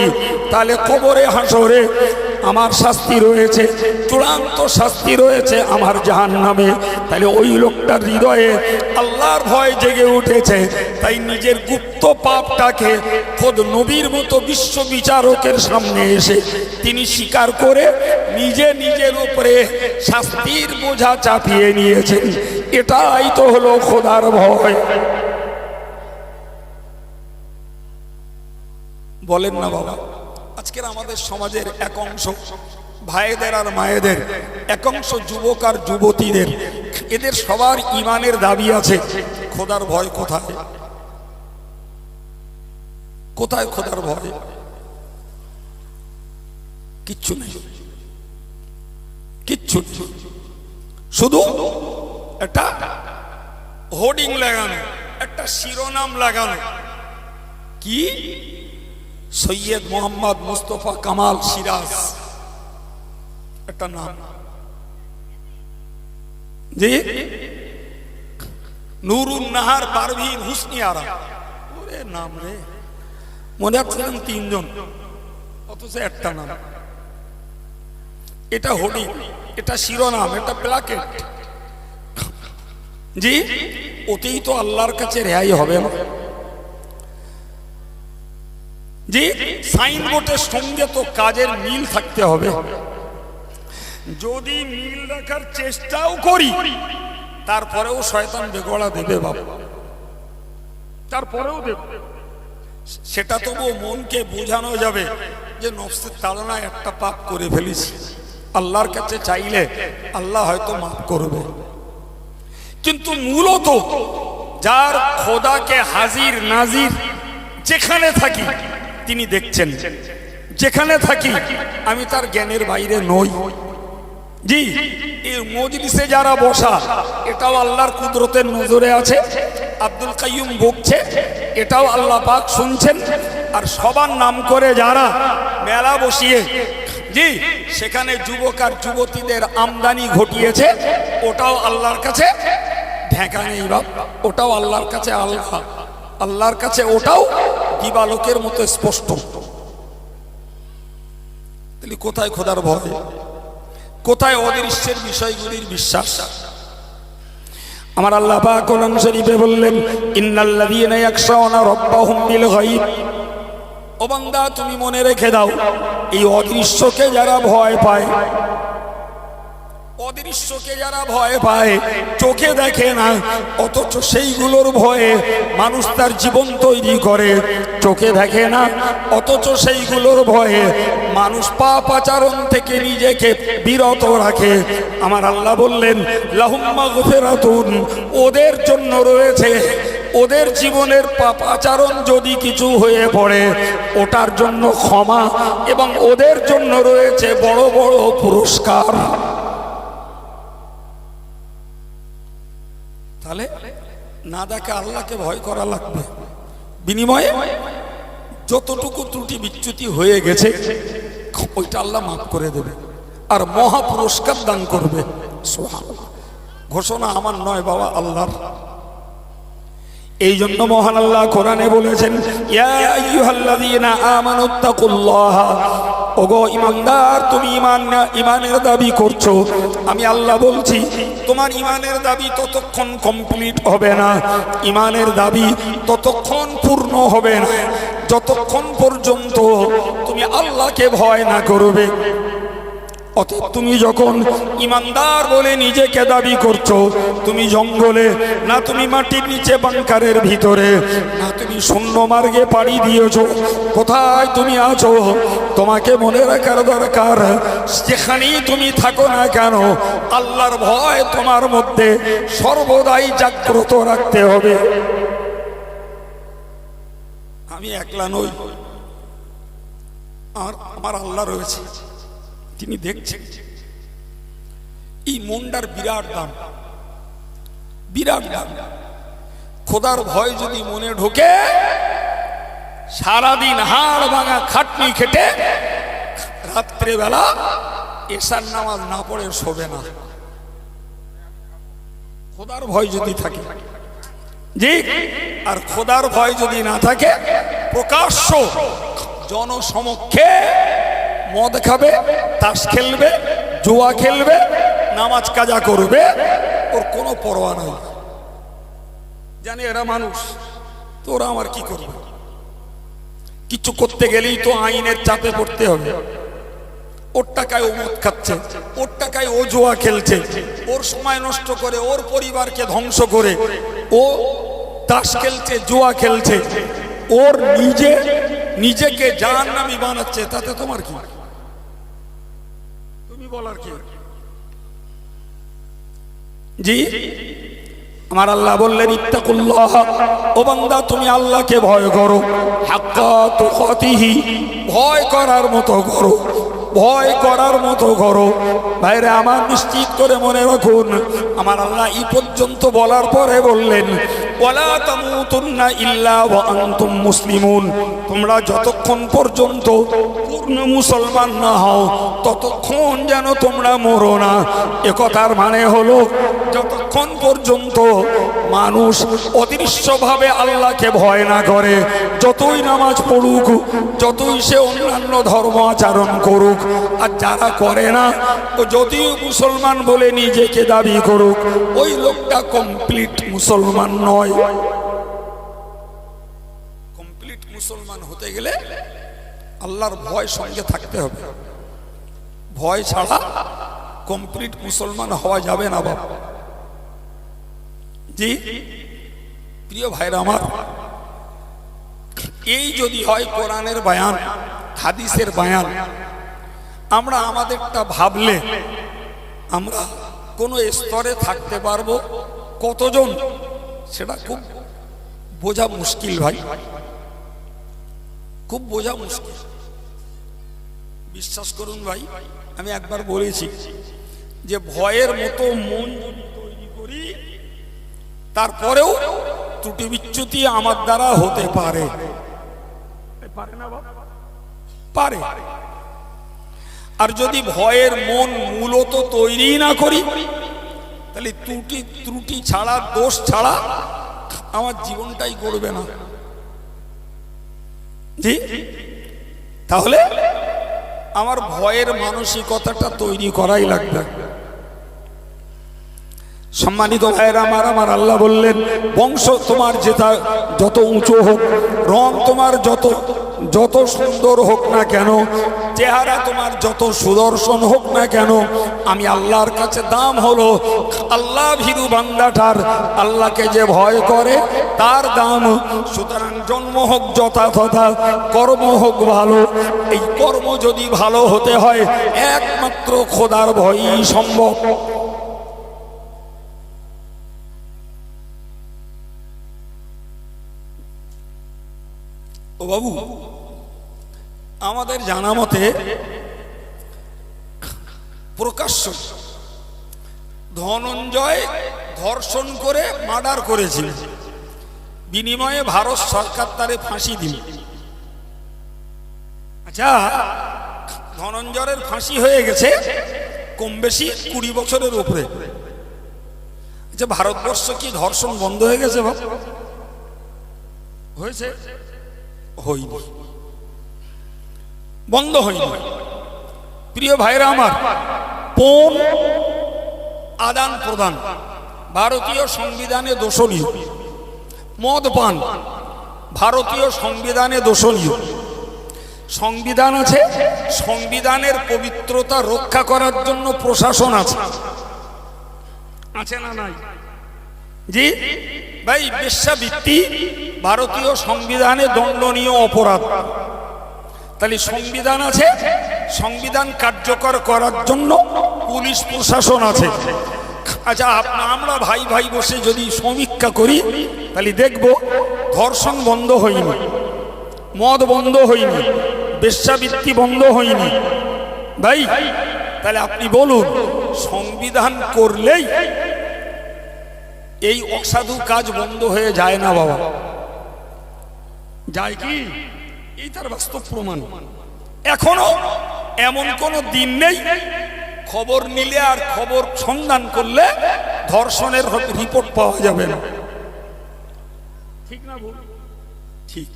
তাহলে কবরে হাসরে আমার শাস্তি রয়েছে, চূড়ান্ত শাস্তি রয়েছে আমার জাহান্নামে। তাহলে ওই লোকটার হৃদয়ে আল্লাহর ভয় জেগে উঠেছে, তাই নিজের গুপ্ত পাপটাকে খোদ নবীর মতো বিশ্ব বিচারকের সামনে এসে তিনি স্বীকার করে নিজের উপরে শাস্তির বোঝা চাপিয়ে নিয়েছেন। এটাই তো হলো খোদার ভয়। বলেন না বাবা? আজকের আমাদের সমাজের এক অংশ ভাইদের আর মায়েদের, এক অংশ যুবক আর যুবতীদের এদের সবার ইমানের দাবি আছে, খোদার ভয় কোথায়? কোথায় খোদার ভয়? কিচ্ছু নেই, কিচ্ছু নেই। শুধু একটা হোর্ডিং লাগানো, একটা শিরোনাম লাগানো, কি সৈয়দ মোহাম্মদ মুস্তফা কামাল সিরাজ, একটা নাম। জি, নুরুন নাহার পারভীন হুসনি আরা, ওরে নাম রে, মনে রাখছিলাম তিনজন, অথচ একটা নাম। এটা হোর্ডিং, এটা শিরোনাম, এটা প্লাকেট। জি, ওতেই তো আল্লাহর কাছে রেহাই হবে না। জি, সাইনবোর্ডের সঙ্গে তো কাজের মিল থাকতে হবে। যদি মিল রাখার চেষ্টাও করি, তারপরেও শয়তান বেগড়া দেবে বাবা, তারপরেও দেবে। সেটা তবু মনকে বোঝানো যাবে যে নফসের তাড়নায় একটা পাপ করে ফেলেছি, আল্লাহর কাছে চাইলে আল্লাহ হয়তো মাফ করবে। কিন্তু মূলত যার খোদাকে হাজির নাজির যেখানে থাকি তিনি দেখছেন, যেখানে থাকি আমি তার জ্ঞানের বাইরে নই। জি, এই মজলিসে যারা বসা, এটাও আল্লাহর কুদরতের নজরে আছে। আব্দুল কাইয়ুম বকছে, এটাও আল্লাহ পাক শুনছেন। আর সবার নাম করে যারা মেলা বসিয়ে, জি, সেখানে যুবক আর যুবতীদের আমদানি ঘটিয়েছে, ওটাও আল্লাহর কাছে ঢেকা নেই বাপ, ওটাও আল্লাহর কাছে আল্লাহ, আল্লাহর কাছে ওটাও দিবালোকের মতো স্পষ্ট। তাহলে কোথায় খোদার ভয়, কোথায় অদৃশ্যের বিষয়গুলির বিশ্বাস? আমার আল্লাহ পাক কোরআন শরীফে বললেন, ইন্নাল্লাযীনা ইয়াখশাউনা রাব্বাহুম বিল গায়ব। ও বান্দা, তুমি মনে রেখে দাও, এই অদৃশ্যকে যারা ভয় পায়, অদৃশ্যকে যারা ভয় পায়, চোখে দেখে না, অথচ সেইগুলোর ভয়ে মানুষ তার জীবন তৈরি করে। চোখে দেখে না, অথচ সেইগুলোর ভয়ে মানুষ পাপ আচরণ থেকে নিজেকে বিরত রাখে। আমার আল্লাহ বললেন, লাহুম মাগফিরাতুন, ওদের জন্য রয়েছে, ওদের জীবনের পাপ আচরণ যদি কিছু হয়ে পড়ে ওটার জন্য ক্ষমা, এবং ওদের জন্য রয়েছে বড় বড় পুরস্কার। তাহলে না দেখে আল্লাহকে ভয় করা লাগবে, বিনিময়ে যতটুকু ত্রুটি বিচ্যুতি হয়ে গেছে ওইটা আল্লাহ মাফ করে দেবে আর মহা পুরস্কার দান করবে। সুবহানাল্লাহ। ঘোষণা আমার নয় বাবা, আল্লাহর। এই জন্য মহান আল্লাহ কোরআনে বলেছেন, ইয়া আইয়ুহাল্লাযীনা আমানুত্তাকুল্লাহ, ওগো ঈমানদার, তুমি ঈমানের দাবি করছো, আমি আল্লাহ বলছি তোমার ঈমানের দাবি ততক্ষণ কমপ্লিট হবে না, ঈমানের দাবি ততক্ষণ পূর্ণ হবে না যতক্ষণ পর্যন্ত তুমি আল্লাহকে ভয় না করবে। অতএব তুমি যখন ইমানদার বলে নিজেকে দাবি করছো, তুমি জঙ্গলে না, তুমি মাটির নিচে বাংকারের ভিতরে না, তুমি শূন্য মার্গে পাড়ি দিয়েছো, কোথায় তুমি আছো তোমাকে মনে রাখার দরকার, যেখানেই তুমি থাকো না কেন আল্লাহর ভয় তোমার মধ্যে সর্বদাই জাগ্রত রাখতে হবে। আমি একলা নই, আর আমার আল্লাহ রয়েছে, তিনি দেখছেন। এই মনটার বিরাট দাম, বিরাট দাম। খোদার ভয় যদি মনে ঢোকে, সারাদিন হাড় ভাঙা খাটনি খেটে রাত্রেবেলা এশার নামাজ না পড়ে শোবে না। খোদার ভয় যদি থাকে, জি, আর খোদার ভয় যদি না থাকে, প্রকাশ্য জনসমক্ষে মদ খাবে, তাস খেলবে, জুয়া খেলবে, নামাজ কাজা করবে, ওর কোনো পরোয়া নাই। জানি এরা মানুষ, তো ওরা আমার কি করবে? কিছু করতে গেলেই তো আইনের চাপে পড়তে হবে। ওর টাকায় ও মদ খাচ্ছে, ওর টাকায় ও জুয়া খেলছে, ওর সময় নষ্ট করে, ওর পরিবারকে ধ্বংস করে ও তাস খেলছে, জুয়া খেলছে, ওর নিজেকে জাহান্নামী বানাচ্ছে, তাতে তোমার কি? তুমি বলার কি? জি, আমার আল্লাহ বললেন ইত্তাকুল্লাহ, ও বান্দা তুমি আল্লাহকে ভয় করো, হাক্কা তুকাতিহি, ভয় করার মতো করো, ভয় করার মতো করো। ভাইরে আমার নিশ্চিত করে মনে রাখুন, আমার আল্লাহ এই পর্যন্ত বলার পরে বললেন ওয়ালা তামুতুন্না ইল্লা ওয়া আনতুম মুসলিমুন, তোমরা যতক্ষণ পর্যন্ত পূর্ণ মুসলমান না হও ততক্ষণ যেন তোমরা মরো না। একথার মানে হলো যতক্ষণ পর্যন্ত মানুষ অদৃশ্যভাবে আল্লাহকে ভয় না করে, যতই নামাজ পড়ুক, যতই সে অন্যান্য ধর্ম আচরণ করুক, আর যারা করে না ও যদিও মুসলমান বলে নিজেকে দাবি করুক, ওই লোকটা কমপ্লিট মুসলমান নয়। কমপ্লিট মুসলমান হতে গেলে আল্লাহর ভয় সঙ্গে থাকতে হবে, ভয় ছাড়া কমপ্লিট মুসলমান হওয়া যাবে না বাবা। জি প্রিয় ভাইরা আমার, এই যদি হয় কোরআনের বায়ান, হাদিসের বায়ান, আমরা আমাদেরটা ভাবলে আমরা কোনো স্তরে থাকতে পারবো, কতজন সেটা খুব বোঝা মুশকিল ভাই, খুব বোঝা মুশকিল। বিশ্বাস করুন ভাই, আমি একবার বলেছি যে ভয়ের মতো মন যদি তৈরি করি তারপরেও ত্রুটি বিচ্যুতি আমার দ্বারা হতে পারে, পারে না বাবা? পারে। আর যদি ভয়ের মন মূলত তৈরি না করি তাহলে ত্রুটি ছাড়া, দোষ ছাড়া আমার জীবনটাই করবে না। জি, তাহলে আমার ভয়ের মানসিকতাটা তৈরি করাই লাগবে। সম্মানিত ভাইরা আমার, আমার আল্লাহ বললেন বংশ তোমার যেটা যত উঁচু হোক, রং তোমার যত সুন্দর হোক না কেন, চেহারা তোমার যত সুদর্শন হোক না কেন, আমি আল্লাহর কাছে দাম হলো আল্লাহ ভীরু বান্দাটার, আল্লাহকে যে ভয় করে তার দাম। সুতরাং জন্ম হোক যথাযথা, কর্ম হোক ভালো। এই কর্ম যদি ভালো হতে হয় একমাত্র খোদার ভয়ই সম্ভব। ও বাবু, আমাদের জানা মতে প্রকাশ্য ধনঞ্জয় ধর্ষণ করে মার্ডার করেছিল, বিনিময়ে ভারত সরকার তারে ফাঁসি দিল। আচ্ছা, ধনঞ্জয়ের ফাঁসি হয়ে গেছে কম বেশি 20 বছরের উপরে। আচ্ছা, ভারতবর্ষ কি ধর্ষণ বন্ধ হয়ে গেছে? হয়েছে? হয়নি, বন্ধ হয়নি। প্রিয় ভাইরা আমার, পণ আদান প্রদান ভারতীয় সংবিধানে দোষণীয়, মদ পান ভারতীয় সংবিধানে দোষণীয়। সংবিধান আছে, সংবিধানের পবিত্রতা রক্ষা করার জন্য প্রশাসন আছে, আছে না নাই? জি ভাই, বেশ্যাবৃত্তি ভারতীয় সংবিধানে দণ্ডনীয় অপরাধ। তাহলে সংবিধান আছে, সংবিধান কার্যকর করার জন্য পুলিশ প্রশাসন আছে। আচ্ছা, আমরা ভাই ভাই বসে যদি সমীক্ষা করি তাহলে দেখব ধর্ষণ বন্ধ হয়নি, মদ বন্ধ হয়নি, বেশ্যাবৃত্তি বন্ধ হয়নি। ভাই তাহলে আপনি বলুন, সংবিধান করলেই এই অসাধু কাজ বন্ধ হয়ে যায় না বাবা? যায় কি? এই তার বাস্তব প্রমাণ। এখনো এমন কোন দিন নেই খবর নিলে আর খবর সন্ধান করলে ধর্ষণের রিপোর্ট পাওয়া যাবে না। ঠিক না ভুল? ঠিক।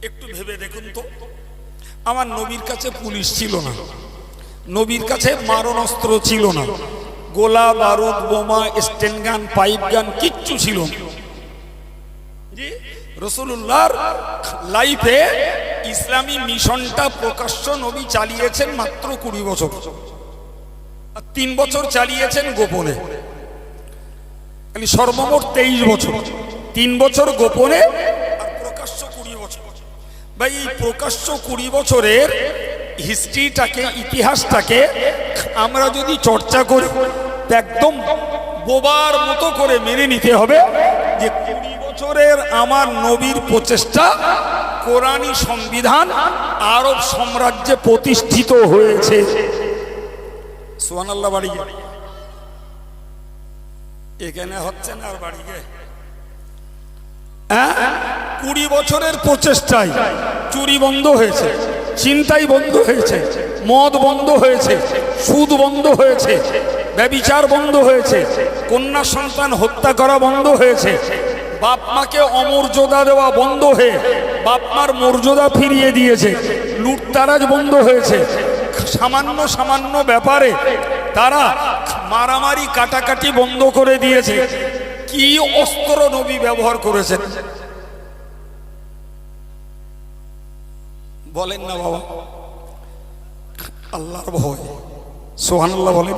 একটু ভেবে দেখুন তো, আমার নবীর কাছে পুলিশ ছিল না, নবীর কাছে মারণাস্ত্র ছিল না, গোলা বারুদ বোমা স্টেন গান পাইপ গান কিচ্ছু ছিল না। রাসূলুল্লাহর লাইফে ইসলামী মিশনটা প্রকাশ্য নবী চালিয়েছেন মাত্র 20 বছর, আর 3 বছর চালিয়েছেন গোপনে। সর্বমোট 23 বছর, 3 বছর গোপনে আর প্রকাশ্য 20 বছর। ভাই, এই প্রকাশ্য 20 বছরের হিস্ট্রিটাকে, ইতিহাসটাকে আমরা যদি চর্চা করি একদম বোবার মতো করে মেনে নিতে হবে যে 20 বছরের আমার নবীর প্রচেষ্টা কোরআনী সংবিধান আরব সাম্রাজ্যে প্রতিষ্ঠিত হয়েছে। সুবহানাল্লাহ। বাড়ি এখানে হচ্ছে না, আর বাড়ি গে 20 বছরের প্রচেষ্টায় চুরি বন্ধ হয়েছে, ছিনতাই বন্ধ হয়েছে, মদ বন্ধ হয়েছে, সুদ বন্ধ হয়েছে, ব্যভিচার বন্ধ হয়েছে, কন্যা সন্তান হত্যা করা বন্ধ হয়েছে, বাপ মাকে অমর্যাদা দেওয়া বন্ধ হয়ে বাপ মার মর্যাদা ফিরিয়ে দিয়েছে, লুটতারাজ বন্ধ হয়েছে, সামান্য সামান্য ব্যাপারে তারা মারামারি কাটাকাটি বন্ধ করে দিয়েছে। কি অস্ত্র নবী ব্যবহার করেছেন বলেন না বাবা? আল্লাহর ভয়। সুবহানাল্লাহ বলেন।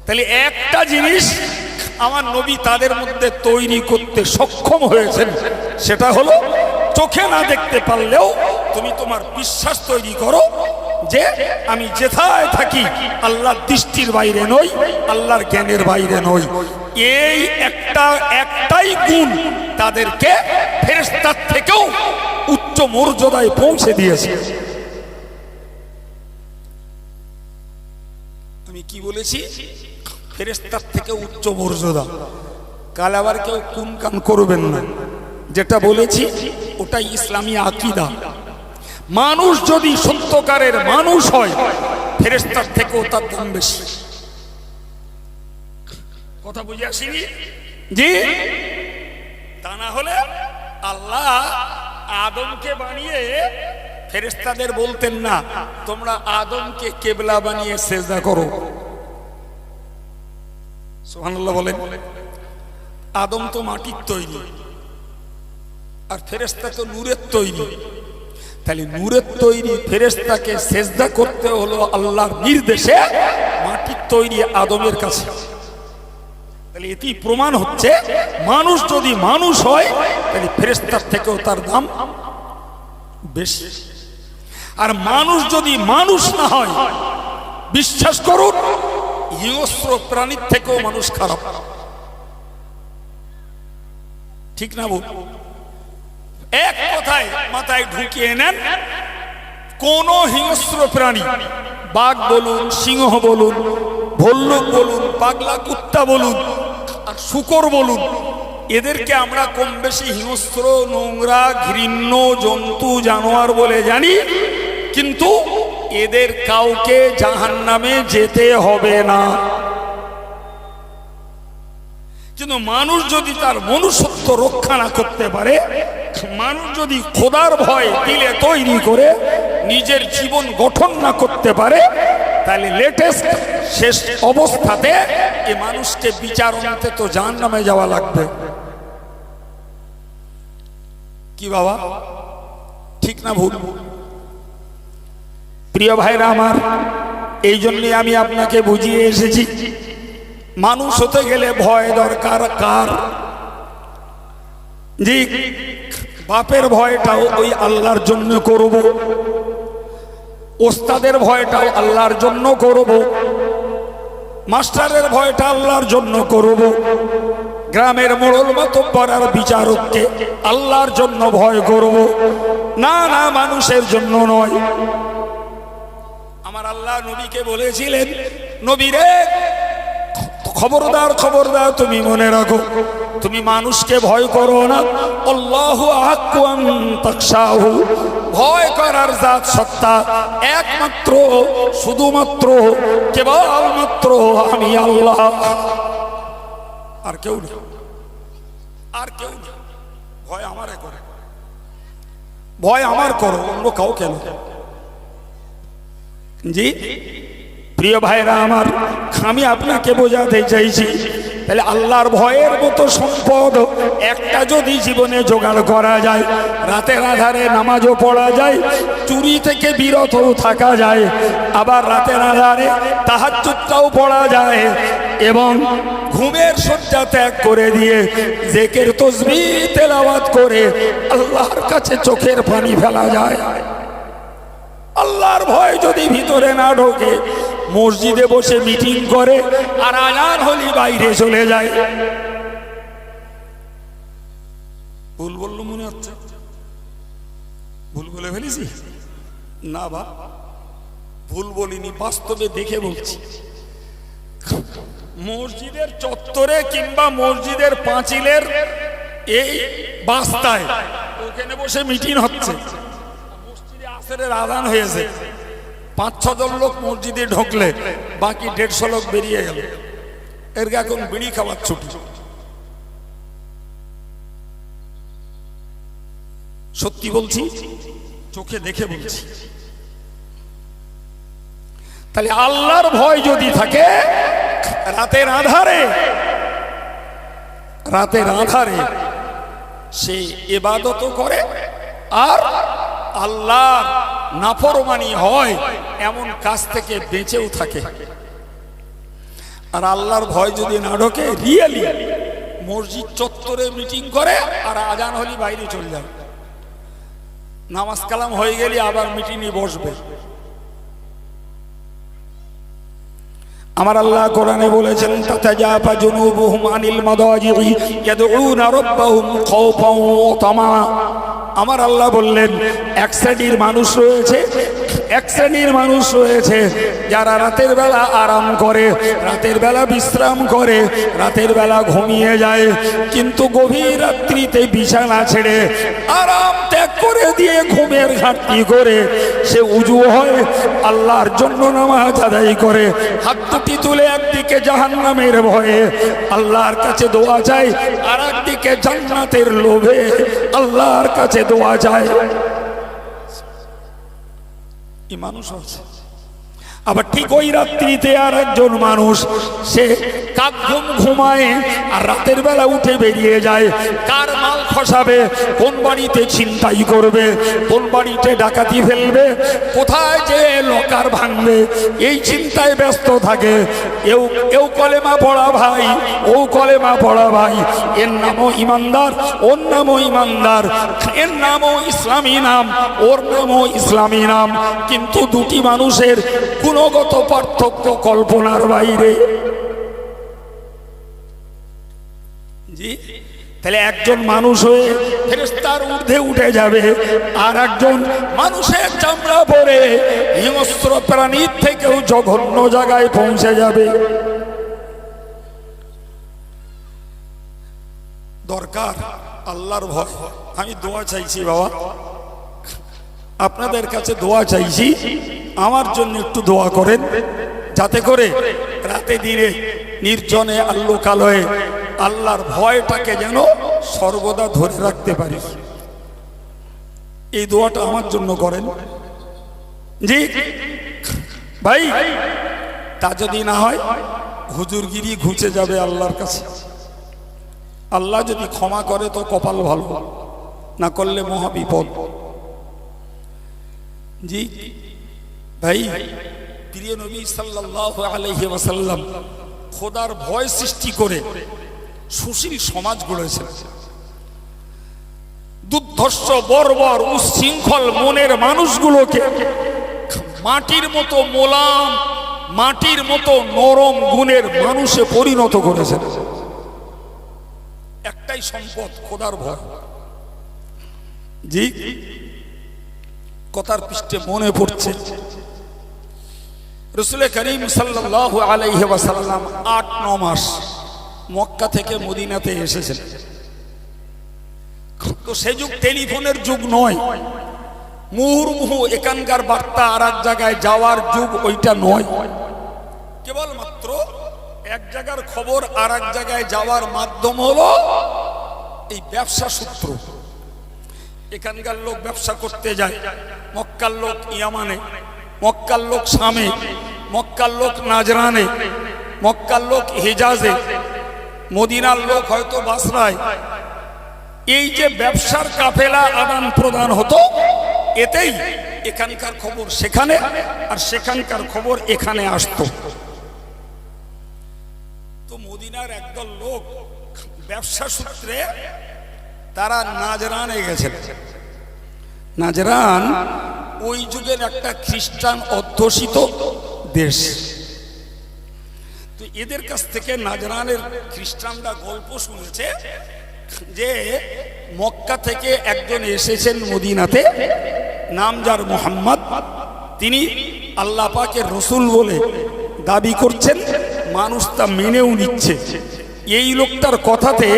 তাহলে একটা জিনিস আমার নবী তাদের মধ্যে তৈরি করতে সক্ষম হয়েছেন, সেটা হলো চোখে না দেখতে পারলেও তুমি তোমার বিশ্বাস তৈরি করো যে আমি যেথায় থাকি আল্লাহর দৃষ্টির বাইরে নই, আল্লাহর জ্ঞানের বাইরে নই। এই একটাই গুণ তাদেরকে ফেরেশতার থেকেও উচ্চ মর্যাদায় পৌঁছে দিয়েছে। আমি কি বলেছি? ফেরেশতার থেকে উচ্চ মর্যাদা। কাল আবার কেউ কোন কাম করবেন না, যেটা বলেছি ওটাই ইসলামী আকীদা। মানুষ যদি সত্যকারের মানুষ হয় ফেরেশতার থেকেও তার দাম বেশি। কথা বুঝে আসিনি? জি। তা না হলে আল্লাহ আদমকে বানিয়ে ফেরেশতাদের বলতেন না তোমরা আদমকে কিবলা বানিয়ে সিজদা করো। সুবহানাল্লাহ বলেন। আদম তো মাটির তৈরি আর ফেরেশতা তো নূরের তৈরি। তাহলে নূরের তৈরি ফেরেশতাকে সিজদা করতে হলো আল্লাহর নির্দেশে মাটির তৈরি আদমের কাছে। তাহলে এটি প্রমাণ হচ্ছে মানুষ যদি মানুষ হয় তাহলে ফেরেশতার থেকেও তার দাম বেশি। আর মানুষ যদি মানুষ না হয়, বিশ্বাস করুন হিংস্র প্রাণীর থেকেও মানুষ খারাপ। ঠিক না বল? এক কথায় মাথায় ঢুকিয়ে নেন, কোন হিংস্র প্রাণী, বাঘ বলুন, সিংহ বলুন, ভল্লুক বলুন, পাগলা কুত্তা বলুন আর শূকর বলুন, এদেরকে আমরা কম বেশি হিংস্র, নোংরা, ঘৃণ্য জন্তু, জানোয়ার বলে জানি, কিন্তু এদের কাউকে জাহান্নামে যেতে হবে না। কিন্তু মানুষ যদি তার মনুষ্যত্ব রক্ষা না করতে পারে, মানুষ যদি খোদার ভয় দিলে তৈরি করে নিজের জীবন গঠন না করতে পারে, তাহলে লেটেস্ট শেষ অবস্থাতে এই মানুষকে বিচার আনতে তো জাহান্নামে যাওয়া লাগবে। কি বাবা, ঠিক না ভুল? প্রিয় ভাইরা আমার, এই জন্যে আমি আপনাকে বুঝিয়ে এসেছি মানুষ হতে গেলে ভয় দরকার। কার? জি, বাপের ভয়টাও ওই আল্লাহর জন্য করব, ওস্তাদের ভয়টাও আল্লাহর জন্য করব, মাস্টারের ভয়টা আল্লাহর জন্য করব, গ্রামের মোড়ল মাতব্বর আর বিচারককে আল্লাহর জন্য ভয় করব, না না মানুষের জন্য নয়। আমার আল্লাহ নবীকে বলেছিলেন, নবীরে খবরদার খবরদার, তুমি মনে রাখো তুমি মানুষকে ভয় করো না, আল্লাহু আহাক্কু আন তাখশাহু, ভয় করার জাত সত্তা একমাত্র শুধুমাত্র কেবলমাত্র আমি আল্লাহ, আর কেউ না, আর কেউ না। ভয় আমারে করে, ভয় আমার করো, অন্য কাউ কেন? জি প্রিয় ভাইরা আমার, আমি আপনাকে বোঝাতে চাইছি, তাহলে আল্লাহর ভয়ের মতো সম্পদ একটা যদি জীবনে জোগাড় করা যায়, রাতের আধারে নামাজও পড়া যায়, চুরি থেকে বিরতও থাকা যায়, আবার রাতের আধারে তাহাজ্জুদটাও পড়া যায়, এবং ঘুমের শয্যা ত্যাগ করে দিয়ে জিকির তাসবিহ তেলাওয়াত করে আল্লাহর কাছে চোখের পানি ফেলা যায়। আল্লাহর ভয় যদি ভিতরে না ঢোকে, মসজিদে বসে মিটিং করে আর আজান হলি বাইরে চলে যায়। ভুল বললো মনে হচ্ছে? ভুল বলে ফেলেছি? না বা, ভুল বলিনি, বাস্তবে দেখে বলছি। মসজিদের চত্বরে কিংবা মসজিদের পাঁচিলের এই বাস্তায় ওখানে বসে মিটিং হচ্ছে, মসজিদে আসরের আজান হয়েছে, 5-6 জন লোক মসজিদে ঢুকলে বাকি 150 লোক বেরিয়ে গেল। এর এখন বিড়ি খাওয়ার ছুটি। সত্যি বলছি, চোখে দেখে বলছি। তাহলে আল্লাহর ভয় যদি থাকে, রাতের আধারে সে ইবাদত করে আর আল্লাহর নাফরমানি হয় এমন কাজ থেকে বেঁচেও থাকে। আর আল্লাহর ভয় যদি না ঢোকে, রিয়েলি মসজিদ চত্বরে মিটিং করে আর আজান হলি বাইরে চলে যায়, নামাজ কালাম হয়ে গেলে আবার মিটিংয়ে বসবে। আমার আল্লাহ কোরআনে বলেছেন, তাতাজাফা জুনুবুহুম আনিল মাদাজি'i ইয়াদউনা রাব্বাহুম খাওফান ওয়া তামা। আমার আল্লাহ বললেন, এক শ্রেণীর মানুষ রয়েছে যারা রাতের বেলা আরাম করে, রাতের বেলা বিশ্রাম করে, রাতের বেলা ঘুমিয়ে যায়, কিন্তু গভীর রাত্রিতে বিছানা ছেড়ে আরাম ত্যাগ করে দিয়ে ঘুমের ঘাটতি করে সে উজু হয়, আল্লাহর জন্য নামাজ আদায় করে, হাত দুটি তুলে একদিকে জাহান্নামের ভয়ে আল্লাহর কাছে দোয়া চায়, আর একদিকে জান্নাতের লোভে আল্লাহর কাছে দোয়া চায়। এই মানুষ আছে। আবার ঠিক ওই রাত্রিতে আর একজন মানুষ, সে কাক ঘুমায় আর রাতের বেলা উঠে বেরিয়ে যায়, কার মাল খসাবে, কোন বাড়িতে ছিনতাই করবে, কোন বাড়িতে ডাকাতি ফেলবে, কোথায় যে লকার ভাঙবে, এই চিন্তায় ব্যস্ত থাকে। এও কলেমা পড়া ভাই, ও কলেমা পড়া ভাই, এর নামও ইমানদার, ওর নামও ইমানদার, এর নামও ইসলামী নাম, ওর নামও ইসলামী নাম, কিন্তু দুটি মানুষের গুণগত পার্থক্য কল্পনার বাইরে। জি, তাহলে একজন মানুষ হয়ে ফেরেশতার ঊর্ধ্বে উঠে যাবে, আর একজন মানুষের চামড়া পরে হিংস্র প্রাণীর থেকেও জঘন্য জায়গায় পৌঁছে যাবে। দরকার আল্লাহর ভয়। আমি দোয়া চাইছি বাবা, আপনাদের কাছে দোয়া চাইছি, আমার জন্য একটু দোয়া করেন, যাতে করে রাতে দিনে নির্জনে আল্লোকালয়ে আল্লাহর ভয়টাকে যেন সর্বদা ধরে রাখতে পারি। এই দোয়াটা আমার জন্য করেন। জি ভাই, তা যদি না হয় হুজুরগিরি ঘুচে যাবে আল্লাহর কাছে। আল্লাহ যদি ক্ষমা করে তো কপাল ভালো, না করলে মহা বিপদ। জি ভাই, প্রিয় নবী সাল্লাল্লাহু আলাইহি ওয়াসাল্লাম খোদার ভয় সৃষ্টি করে সুশীল সমাজ গড়েছেন। দুর্ধর্ষ, বর্বর, উচ্ছৃঙ্খল মনের মানুষগুলোকে মাটির মতো মোলাম, মাটির মতো নরম গুণের মানুষে পরিণত করেছেন। একটাই সম্পদ, খোদার ভয়। জি, কথার পৃষ্ঠে মনে পড়ছে রাসূল করিম সাল্লাল্লাহু আলাইহি ওয়াসাল্লাম 8-9 মাস মক্কা থেকে মদিনাতে এসেছেন। তো সে যুগ টেলিফোনের যুগ নয়, মুহুর্মুহু এখানকার বার্তা আর এক জায়গায় যাওয়ার যুগ ওইটা নয়। কেবলমাত্র এক জায়গার খবর আর এক জায়গায় যাওয়ার মাধ্যম হলো এই ব্যবসা সূত্র। এখানকার লোক ব্যবসা করতে যায়, মক্কার লোক ইয়ামানে, মক্কার লোক শামে, মক্কার লোক নাজরানে, মক্কার লোক হিজাজে, মদিনার লোক হয়তো বাসরায়। এই যে ব্যবসার কাফেলা আদান প্রদান হতো, এতেই এখানকার খবর সেখানে আর সেখানকার খবর এখানে আসতো। তো মদিনার একদল লোক ব্যবসা সূত্রে তারা নাজরানে গেছেন। নাজরান ওই যুগের একটা খ্রিস্টান অধ্যুষিত দেশ। তো এদের কাছ থেকে নাজরানের খ্রিস্টানরা গল্প শুনেছে যে মক্কা থেকে একজন এসেছেন মদিনাতে, নাম যার মোহাম্মদ, তিনি আল্লাহ পাকের রসুল বলে দাবি করছেন, মানুষ তা মেনেও নিচ্ছে। এই লোকটার কথাতে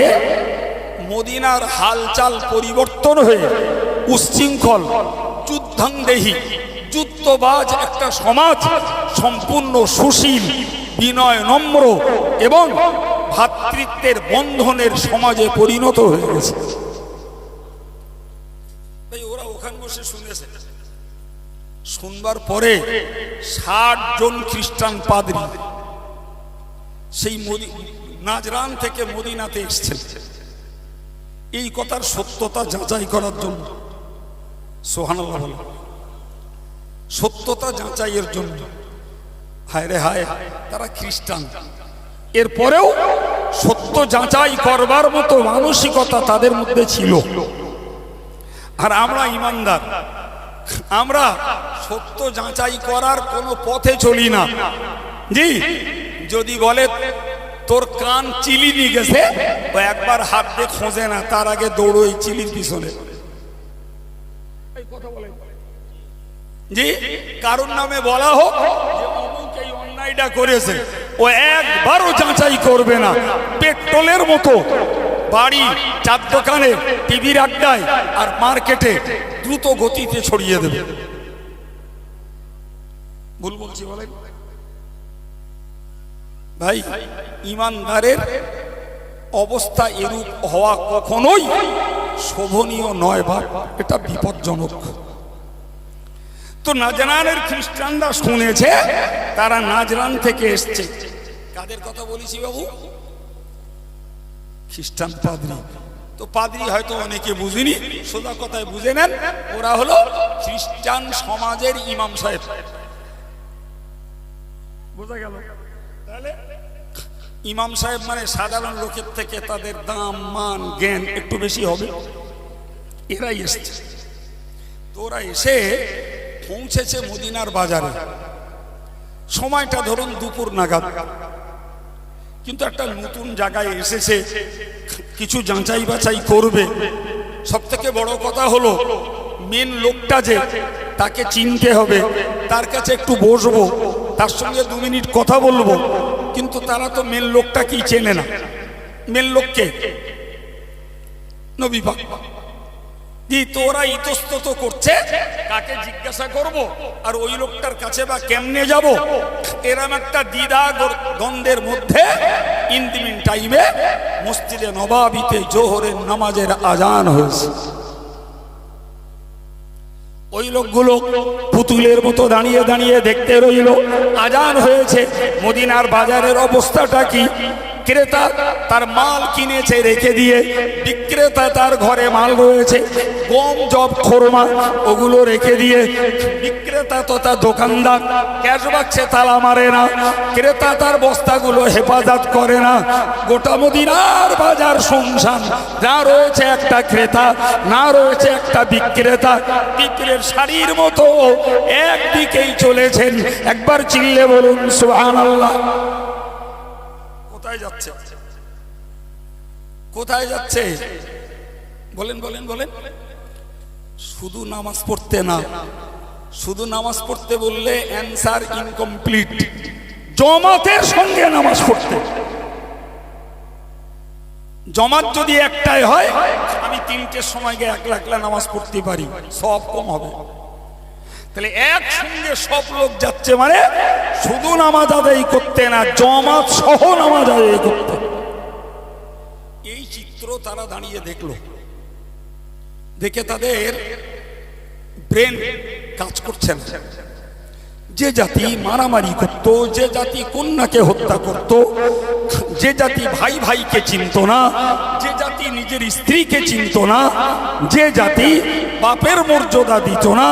মদিনার হালচাল পরিবর্তন হয়ে উচ্ছৃঙ্খল, যুদ্ধাংদেহী, যুদ্ধবাজ একটা সমাজ সম্পূর্ণ সুশীল, বিনয়, নম্র এবং ভ্রাতৃত্বের বন্ধনের সমাজে পরিণত হয়ে গেছে। ওরা ওখানে বসে শুনেছে, শুনবার পরে ৬০ জন খ্রিস্টান পাদ্রী সেই নাজরান থেকে মদিনাতে এসেছেন এই কথার সত্যতা যাচাই করার জন্য। সুবহানাল্লাহ, সত্যতা যাচাইয়ের জন্য। হায় রে হায়, তারা খ্রিস্টান, এরপরেও সত্য যাচাই করবার মতো মানসিকতা তাদের মধ্যে ছিল। আর আমরা ইমানদার, আমরা সত্য যাচাই করার কোনো পথে চলি না। জি, যদি বলে তোর কান চিলি নিয়ে গেছে, ও একবার হাত দিয়ে খোঁজে না, তার আগে দৌড়োই চিলির পিছনে। জি, কারোর নামে বলা হোক যে অমুক এই অন্যায়টা করেছে, ও একবারও যাচাই করবে না। পেট্রোলের মতো বাড়ি, চার দোকানে, টিভির আড্ডায় আর মার্কেটে দ্রুত গতিতে ছড়িয়ে দেবে। ভুল বলছি বলেন ভাই? ইমানদারের অবস্থা এরূপ হওয়া কখনোই শোভনীয় নয় ভাই, এটা বিপজ্জনক। তো নাজরানের খ্রিস্টানরা শুনেছে, তারা নাজরান থেকে এসছে। কাদের কথা বলেছি বাবু? খ্রিস্টান পাদ্রী। তো পাদ্রী হয়তো অনেকে বুঝিনি, সোজা কথায় বুঝে নেন, ওরা হলো খ্রিস্টান সমাজের ইমাম সাহেব। বোঝা গেল? তাহলে ইমাম সাহেব মানে সাধারণ লোকের থেকে তাদের দাম, মান, জ্ঞান একটু বেশি হবে। এরাই এসছে। তো ওরা এসে পৌঁছেছে মদিনার বাজারে। সময়টা ধরুন দুপুর নাগাদ, কিন্তু একটা নতুন জায়গায় এসেছে, কিছু যাচাই বাছাই করবে। সব থেকে বড় কথা হলো মেন লোকটা যে, তাকে চিনতে হবে, তার কাছে একটু বসবো, তার সঙ্গে 2 মিনিট কথা বলবো। কিন্তু তারা তো মেন লোকটা কি চেনে না। মেন লোককে নবী পাক। তো ওরা ইতস্তত করছে, কাকে জিজ্ঞাসা করব আর ওই লোকটার কাছে বা কেমনে যাব। এরম একটা দ্বিধা দ্বন্দ্বের মধ্যে ইন্দিমিন টাইমে মসজিদে নবাবিতে জোহরের নামাজের আজান হয়েছে। ওই লোকগুলো পুতুলের মতো দাঁড়িয়ে দাঁড়িয়ে দেখতে রইল। আজান হয়েছে, মদিনার বাজারের অবস্থাটা কি? ক্রেতা তার মাল কিনেছে রেখে দিয়ে, বিক্রেতা তার ঘরে মাল রয়েছে, গম, জব, খোরমা, ওগুলো রেখে দিয়ে বিক্রেতা তথা দোকানদার ক্যাশ বাক্সে তালা মারে না, ক্রেতা তার বস্তাগুলো হেফাজত করে না। গোটা মদিনার বাজার শুনশান, না রয়েছে একটা ক্রেতা, না রয়েছে একটা বিক্রেতা। বিক্রের শাড়ির মতো একদিকেই চলেছেন। একবার চিল্লে বলুন সুবহানাল্লাহ। কোথায় যাচ্ছে? কোথায় যাচ্ছে? বলেন বলেন বলেন। শুধু নামাজ পড়তে না, শুধু নামাজ পড়তে বললে অ্যান্সার ইনকমপ্লিট। জমাতের সঙ্গে নামাজ পড়তে। জমাত যদি একটাই হয়, আমি 3টের সময় গিয়ে একলা একলা নামাজ পড়তে পারি, সব কম হবে। তাহলে একসঙ্গে সব লোক যাচ্ছে, মানে শুধু নামাজ আদায় করতে না, জমাত সহ নামাজ আদায় করতে। এই চিত্র তারা দাঁড়িয়ে দেখলো। দেখে তাদের ব্রেন কাজ করছে না। যে জাতি মারামারি করত, যে জাতি কন্যাকে হত্যা করত, যে জাতি ভাই ভাইকে চিনত না, যে জাতি নিজের স্ত্রীকে চিনত না, যে জাতি বাপের মর্যাদা দিত না,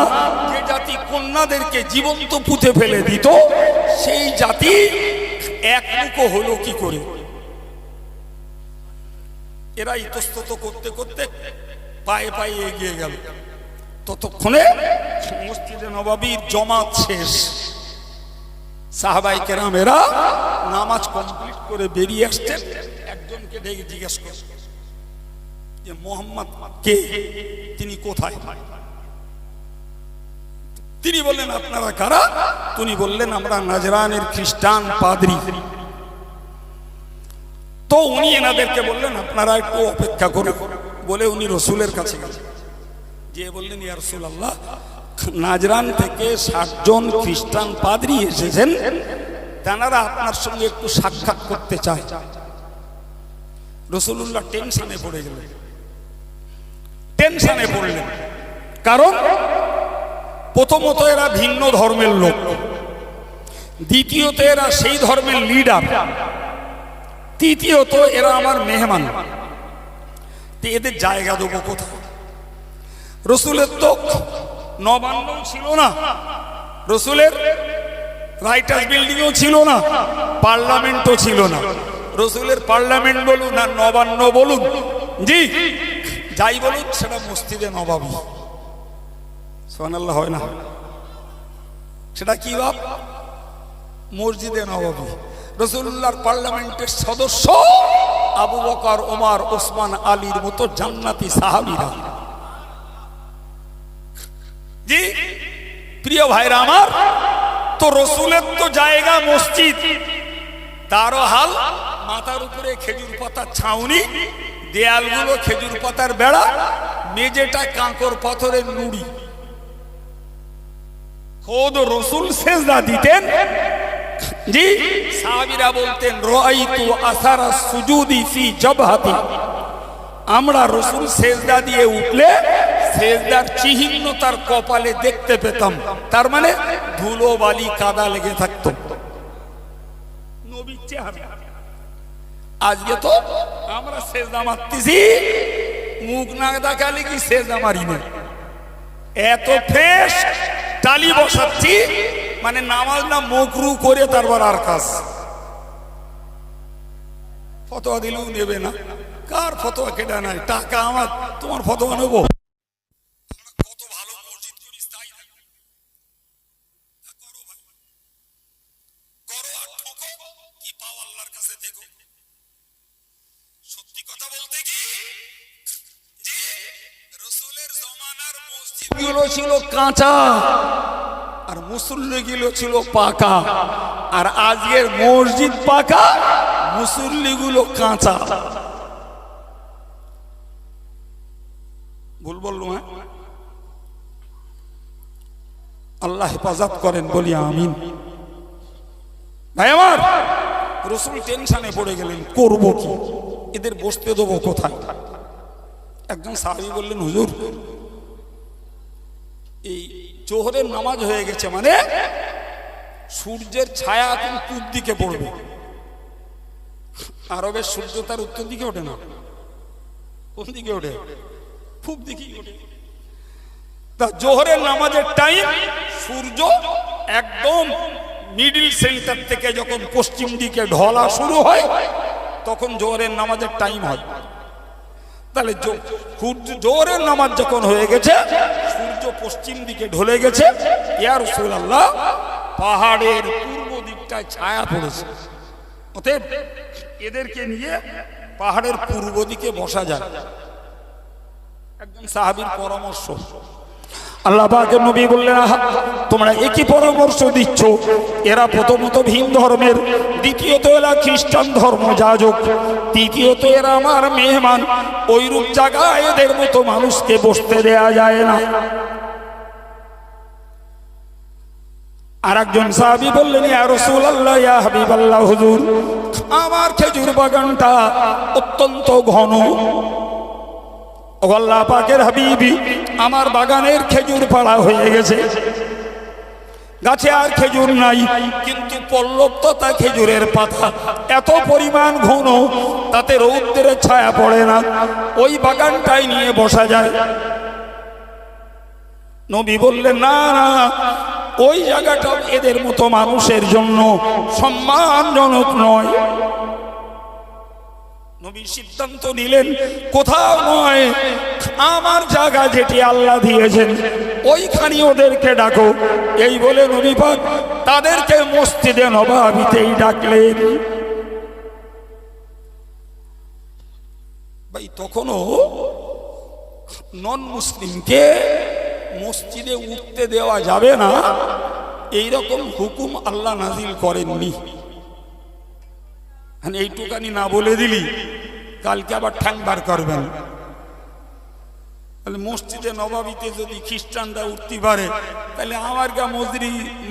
যে জাতি কন্যাদেরকে জীবন্ত পুঁতে ফেলে দিত, সেই জাতি একমুখো হলো কি করে? এরা ইতস্তত করতে করতে পায়ে পায়ে এগিয়ে গেল। ততক্ষণে মসজিদে নববীর জমাত শেষ। সাহাবায়ে কেরামেরা নামাজ কমপ্লিট করে বেরিয়ে আসছেন, একজনকে ডেকে জিজ্ঞেস করেন যে মোহাম্মদ কে, তিনি কোথায়? তিনি বললেন আপনারা কারা? তিনি বললেন আমরা নাজরানের খ্রিস্টান পাদ্রী। তো উনি এনাদেরকে বললেন আপনারা একটু অপেক্ষা করুন বলে উনি রসুলের কাছে গেলেন, যে বললেন ইয়া রাসূলুল্লাহ, নাজরান থেকে 60 জন খ্রিস্টান পাদ্রী এসেছেন, তারা আপনার সঙ্গে একটু সাক্ষাৎ করতে চায়। রাসূলুল্লাহ টেনশনে পড়ে গেলেন, টেনশনে পড়লেন। কারণ প্রথমত এরা ভিন্ন ধর্মের লোক, দ্বিতীয়ত এরা সেই ধর্মের লিডার, তৃতীয়ত এরা আমার মেহমান। এদের জায়গা দেবো কোথায়? রসুলের তো নবান্ন ছিল না, রসুলের রাইটার্স বিল্ডিংও ছিল না, পার্লামেন্টও ছিল না। রসুলের পার্লামেন্ট বলুন আর নবান্ন বলুন, জি যাই বলুন, সেটা মসজিদে নবাবী। সুবহানাল্লাহ হয় না? সেটা কি বাপ? মসজিদে নবাবী। রাসূলুল্লাহর পার্লামেন্টের সদস্য আবু বকর, ওমর, ওসমান, আলীর মতো জান্নাতি সাহাবীরা। জি প্রিয় ভাইরা আমার, তো রসুলের তো জায়গা মসজিদ, তারও হাল মাথার উপরে খেজুর পাতার ছাউনি, দেয়ালগুলো খেজুর পাতার বেড়া, মেঝেটা কাঁকর পাথরের নুড়ি। খোদ রসুল সেজদা দিতেন, জি সাহাবীরা বলতেন রাআইতু আসারা সুজুদি ফি জাবহাতি, আমরা রসুল সেজদা দিয়ে উঠলে সেজদার চিহ্ন তার কপালে দেখতে পেতাম। তার মানে ধুলো বালি কাদা লেগে থাকতো নবীর চেহারা। আজকে তো আমরা সেজদা মারতেছি, মুখ না দেখালে কি সেজদা মারি না, এত ফ্রেশ টালি বসাচ্ছি, মানে নামাজ না মকরু করে তারপর আর কাজ। ফতোয়া দিলেও নেবে না, কার ফতোয়া কেটা নাই, টাকা আমার, তোমার ফতোয়া নেব? কত ভালো মসজিদ করিস তাই করো ভাই, করো আর ঠকো, কি পাও আল্লাহর কাছে দেখো। সত্যি কথা বলতে কি, যে রাসূলের জমানার মসজিদগুলো ছিল কাঁচা আর মুসল্লিগুলো ছিল পাকা, আর আজকের মসজিদ পাকা, মুসল্লিগুলো কাঁচা। ভুল বললো? হ্যাঁ, আল্লাহ হেফাজত করেন, বলি আমিন। ভাই আমার, রসুল টেনশনে পড়ে গেলেন, করব কি, এদের বসতে দেবো কোথায়? একজন সাহাবী বললেন হুজুর, এই জোহরের নামাজ হয়ে গেছে, মানে সূর্যের ছায়া এখন পূব দিকে পড়বে। আরবের সূর্য তার উত্তর দিকে ওঠে না, কোন দিকে ওঠে? পূব দিকে ওঠে। তা জোহরের নামাজের টাইম, সূর্য একদম মিডিল সেন্টার থেকে যখন পশ্চিম দিকে ঢলা শুরু হয়, তখন জোহরের নামাজের টাইম হয়। তাহলে জোহরের নামাজ যখন হয়ে গেছে, সূর্য পশ্চিম দিকে ঢলে গেছে, ইয়া রাসূলুল্লাহ পাহাড়ের পূর্ব দিকটায় ছায়া পড়েছে, অতএব এদেরকে নিয়ে পাহাড়ের পূর্ব দিকে বসা যায়। একজন সাহাবীর পরামর্শ, আল্লাহ পাকের নবী বললেন তোমরা একই পরামর্শ দিচ্ছ, এরা প্রথমত ভিন ধর্মের, দ্বিতীয়ত এরা খ্রিস্টান ধর্ম যাজক, তৃতীয়ত এরা আমার মেহমান, ওইরূপ জায়গায় এদের মতো মানুষকে বসতে দেয়া যায় না। আর একজন সাহাবী বললেন ইয়া রাসূলুল্লাহ, ইয়া হাবিবাল্লাহ, হুজুর আমার খেজুর বাগানটা অত্যন্ত ঘন, আল্লাহ পাকের হাবিবি আমার বাগানের খেজুর পাড়া হয়ে গেছে, গাছে আর খেজুর নাই, কিন্তু পল্লবতা খেজুরের পাতা এত পরিমাণ ঘন, তাতে রৌদ্রের ছায়া পড়ে না, ওই বাগানটাই নিয়ে বসা যায়। নবী বললেন না না, ওই জায়গাটা এদের মতো মানুষের জন্য সম্মানজনক নয়। নবী সিদ্ধান্ত নিলেন কোথাও নয়, আমার জায়গা যেটি আল্লাহ দিয়েছেন ওইখানে ওদেরকে ডাকো। এই বলে নবী পাক তাদেরকে মসজিদে নববীতেই ডাকলেন। ভাই তখনও নন মুসলিমকে মসজিদে উঠতে দেওয়া যাবে না এইরকম হুকুম আল্লাহ নাজিল করেননি। এইটুকানি না বলে দিলি কালকে আবার ঠ্যাং বার করবেন। তাহলে মসজিদে নববীতে যদি খ্রিস্টানরা উঠতে পারে তাহলে আমার গা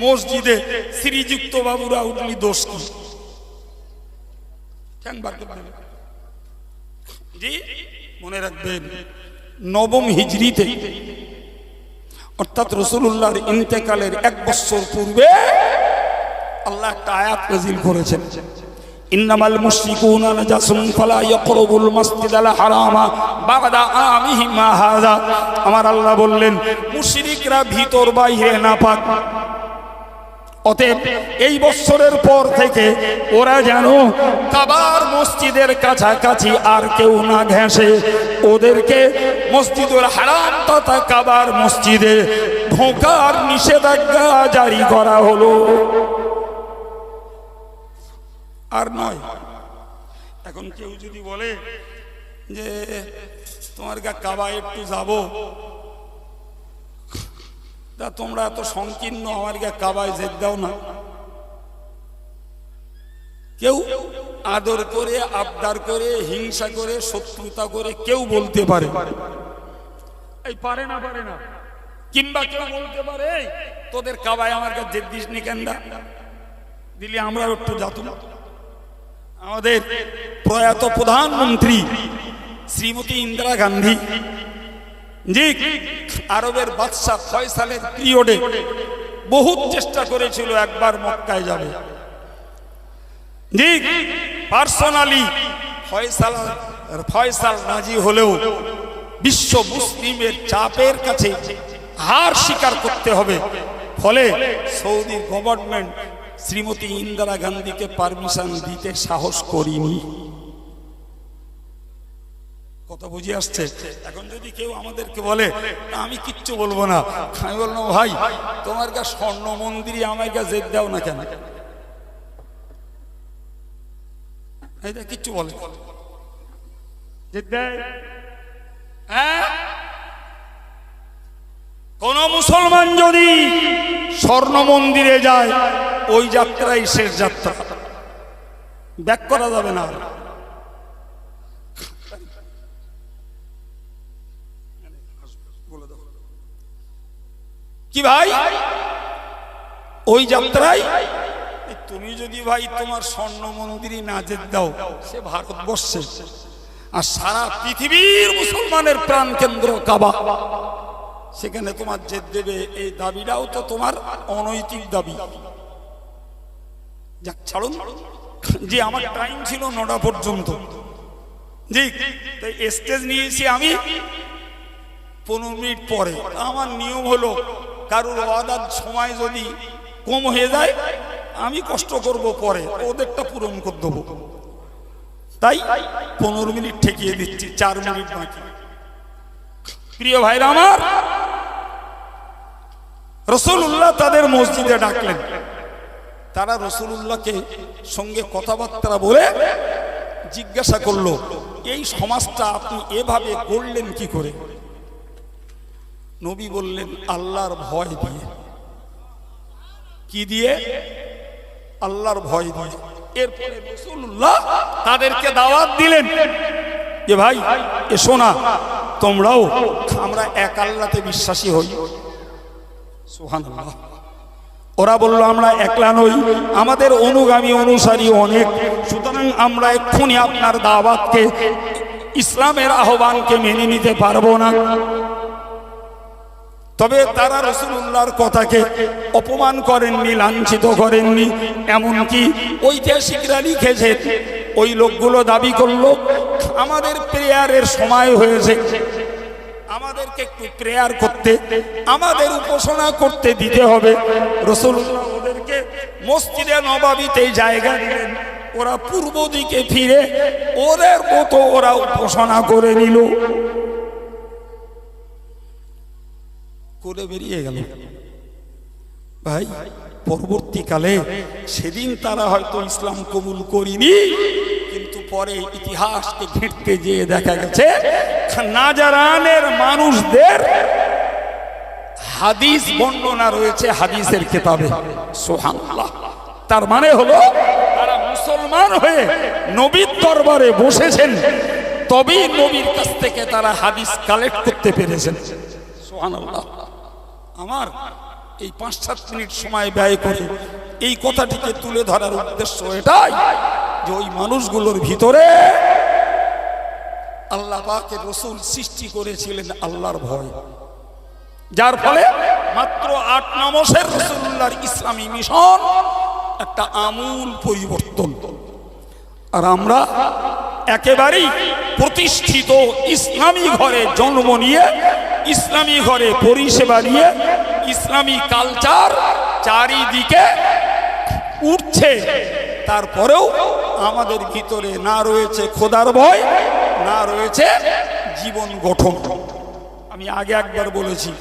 মসজিদে শ্রীযুক্ত বাবুরা উঠলি দোষ কি? ঠ্যাং বার করবেন। জি মনে রাখবেন, নবম হিজরিতে অর্থাৎ রাসূলুল্লাহর ইন্তেকালের 1 বছর পূর্বে আল্লাহ একটা আয়াত নাযিল করেছেন, ইন্নামাল মুশরিকুনা নাজাসুন ফালা ইয়াকরবুল মাসজিদাল হারামা বা'দা আমিহিম হাযা। আমার আল্লাহ বললেন মুশরিকরা ভিতর বাইরে নাপাক, অতএব এই বছরের পর থেকে ওরা যেন কাবার মসজিদের কাছাকাছি আর কেউ না ঘেঁষে। ওদেরকে মসজিদুল হারাম তথা কাবার মসজিদে ঢোকার নিষেধাজ্ঞা জারি করা হলো। আর নয়, এখন কেউ যদি বলে যে তোমার কাবা একটু যাবো, তা তোমরা এত সংকীর্ণ আমার কাবায় যেতে দাও না। কেউ আদর করে আবদার করে হিংসা করে শত্রুতা করে কেউ বলতে পারে, এই পারে না পারে না, কিংবা কেউ বলতে পারে তোদের কাবায় আমার কাছে যেতে দিস নি কেন, দিলে আমরা একটু যাতুম। আমাদের প্রয়াত প্রধানমন্ত্রী শ্রীমতী ইন্দিরা গান্ধী জি আরবের বাদশাহ ফয়সালের পিরিয়ডে বহুত চেষ্টা করেছিল একবার মক্কায় যাবে। জি পার্সোনালি ফয়সাল রাজি হলেও বিশ্ব মুসলিমের চাপের কাছে হার স্বীকার করতে হবে। ফলে সৌদি গভর্নমেন্ট শ্রীমতী ইন্দিরা গান্ধীকে পারমিশন দিতে সাহস করেনি। কথা বুঝে আসছে? এখন যদি কেউ আমাদেরকে বলে আমি কিচ্ছু বলবো না, আমি বললাম ভাই তোমার কাছে স্বর্ণ মন্দিরে আমার কাছে যেতে দাও না কেন, এটা কিচ্ছু বলে কোন মুসলমান যদি স্বর্ণ মন্দিরে যায় ওই যাত্রাই শেষ যাত্রা, ব্যাক করা যাবে না। কি ভাই ওই যাত্রায় তুমি যদি ভাই তোমার স্বর্ণ মন্দিরে না যেতে দাও, সে ভারতবর্ষে আর সারা পৃথিবীর মুসলমানের প্রাণ কেন্দ্র কাবা, সেখানে তোমার যেতে দেবে এই দাবিটাও তো তোমার অনৈতিক দাবি। যাক ছাড়ুন, যে আমার টাইম ছিল 9টা পর্যন্ত, জি তাই স্টেজ নিয়েছি আমি 15 মিনিট পরে। আমার নিয়ম হলো কারোর ওয়াদার সময় যদি কম হয়ে যায় আমি কষ্ট করব, পরে ওদেরটা পূরণ করে দেবো, তাই 15 মিনিট ঠেকিয়ে দিচ্ছি, 4 মিনিট বাকি। প্রিয় ভাইরা আমার, রাসূলুল্লাহ তাদের মসজিদে ডাকলেন। তারা রাসূলুল্লাহকে সঙ্গে কথাবার্তা বলে জিজ্ঞাসা করলো এই সমাজটা আপনি এভাবে গড়লেন কি করে? নবী বললেন আল্লাহর ভয় দিয়ে। কি দিয়ে? আল্লাহর ভয় দিয়ে। এরপরে রাসূলুল্লাহ তাদেরকে দাওয়াত দিলেন যে ভাই এসো না, তোমরাও আমরা এক আল্লাহতে বিশ্বাসী হই। সুবহানাল্লাহ। ওরা বলল আমরা একলা নই, আমাদের অনুগামী অনুসারী অনেক, সুতরাং আমরা এক্ষুনি আপনার দাওয়াতকে, ইসলামের আহ্বানকে মেনে নিতে পারবো না। তবে তারা রাসূলুল্লাহর কথাকে অপমান করেননি, লাঞ্ছিত করেননি। এমনকি ঐতিহাসিকরা লিখেছে ওই লোকগুলো দাবি করলো আমাদের প্রেয়ারের সময় হয়েছে, আমাদেরকে একটু প্রেয়ার করতে, আমাদের উপাসনা করতে দিতে হবে। রাসূলুল্লাহ ওদেরকে মসজিদে নববীতে জায়গা দিলেন। ওরা পূর্ব দিকে ফিরে ওদের মতো ওরা উপাসনা করে নিল। করে বেরিয়ে গেল। ভাই পরবর্তীকালে সেদিন তারা হয়তো ইসলাম কবুল করিনি, কিন্তু পরে ইতিহাসকে ঘেঁটতে যেয়ে দেখা গেছে নাজারানের মানুষদের হাদিস বর্ণনা রয়েছে হাদিসের কিতাবে। সুবহানাল্লাহ। তার মানে হলো তারা মুসলমান হয়ে নবীর দরবারে বসেছেন, তবেই নবীর কাছ থেকে তারা হাদিস কালেক্ট করতে পেরেছেন। সুবহানাল্লাহ। আমার এই 5-7 মিনিট সময় ব্যয় করে এই কথাটিকে তুলে ধরার উদ্দেশ্য এটাই যে ওই মানুষগুলোর ভিতরে আল্লাহ পাকের রাসূল সৃষ্টি করেছিলেন আল্লাহর ভয়, যার ফলে মাত্র 8 মাসের রাসূলুল্লাহর ইসলামী মিশন একটা আমূল পরিবর্তন। আর আমরা একেবারেই প্রতিষ্ঠিত ইসলামী ঘরে জন্ম নিয়ে, ইসলামী ঘরে পরিষেবা নিয়ে, ইসলামী কালচার চারিদিকে উঠছে, তারপরেও আমাদের ভিতরে না রয়েছে খোদার ভয়, না রয়েছে জীবন গঠন। আমি আগে একবার বলেছি,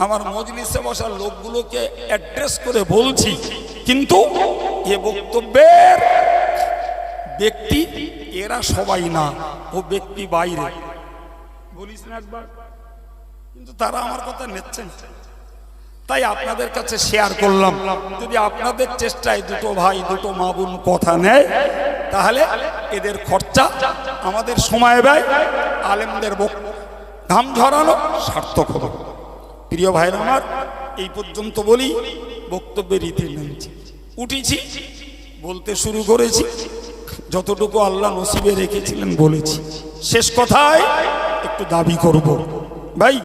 আমার মজলিসে বসার লোকগুলোকে অ্যাড্রেস করে বলছি, কিন্তু এ বক্তব্যের ব্যক্তি এরা সবাই না, ও ব্যক্তি বাইরে। বলিস না একবার, কিন্তু তারা আমার কথা নিচ্ছেন, তাই আপনাদের কাছে শেয়ার করলাম। যদি আপনাদের চেষ্টায় দুটো ভাই দুটো মা বোন কথা নেয়, তাহলে এদের খরচা, আমাদের সময় ব্যয়, আলেমদের ঘাম ঝরানো সার্থক হবে। প্রিয় ভাইরা আমার, এই পর্যন্ত বলি, বক্তব্যের রীতি নামছি, উঠেছি, বলতে শুরু করেছি, যতটুকু আল্লাহ নসিবে রেখেছিলেন বলেছি। শেষ কথায় একটু দাবি করব ভাই।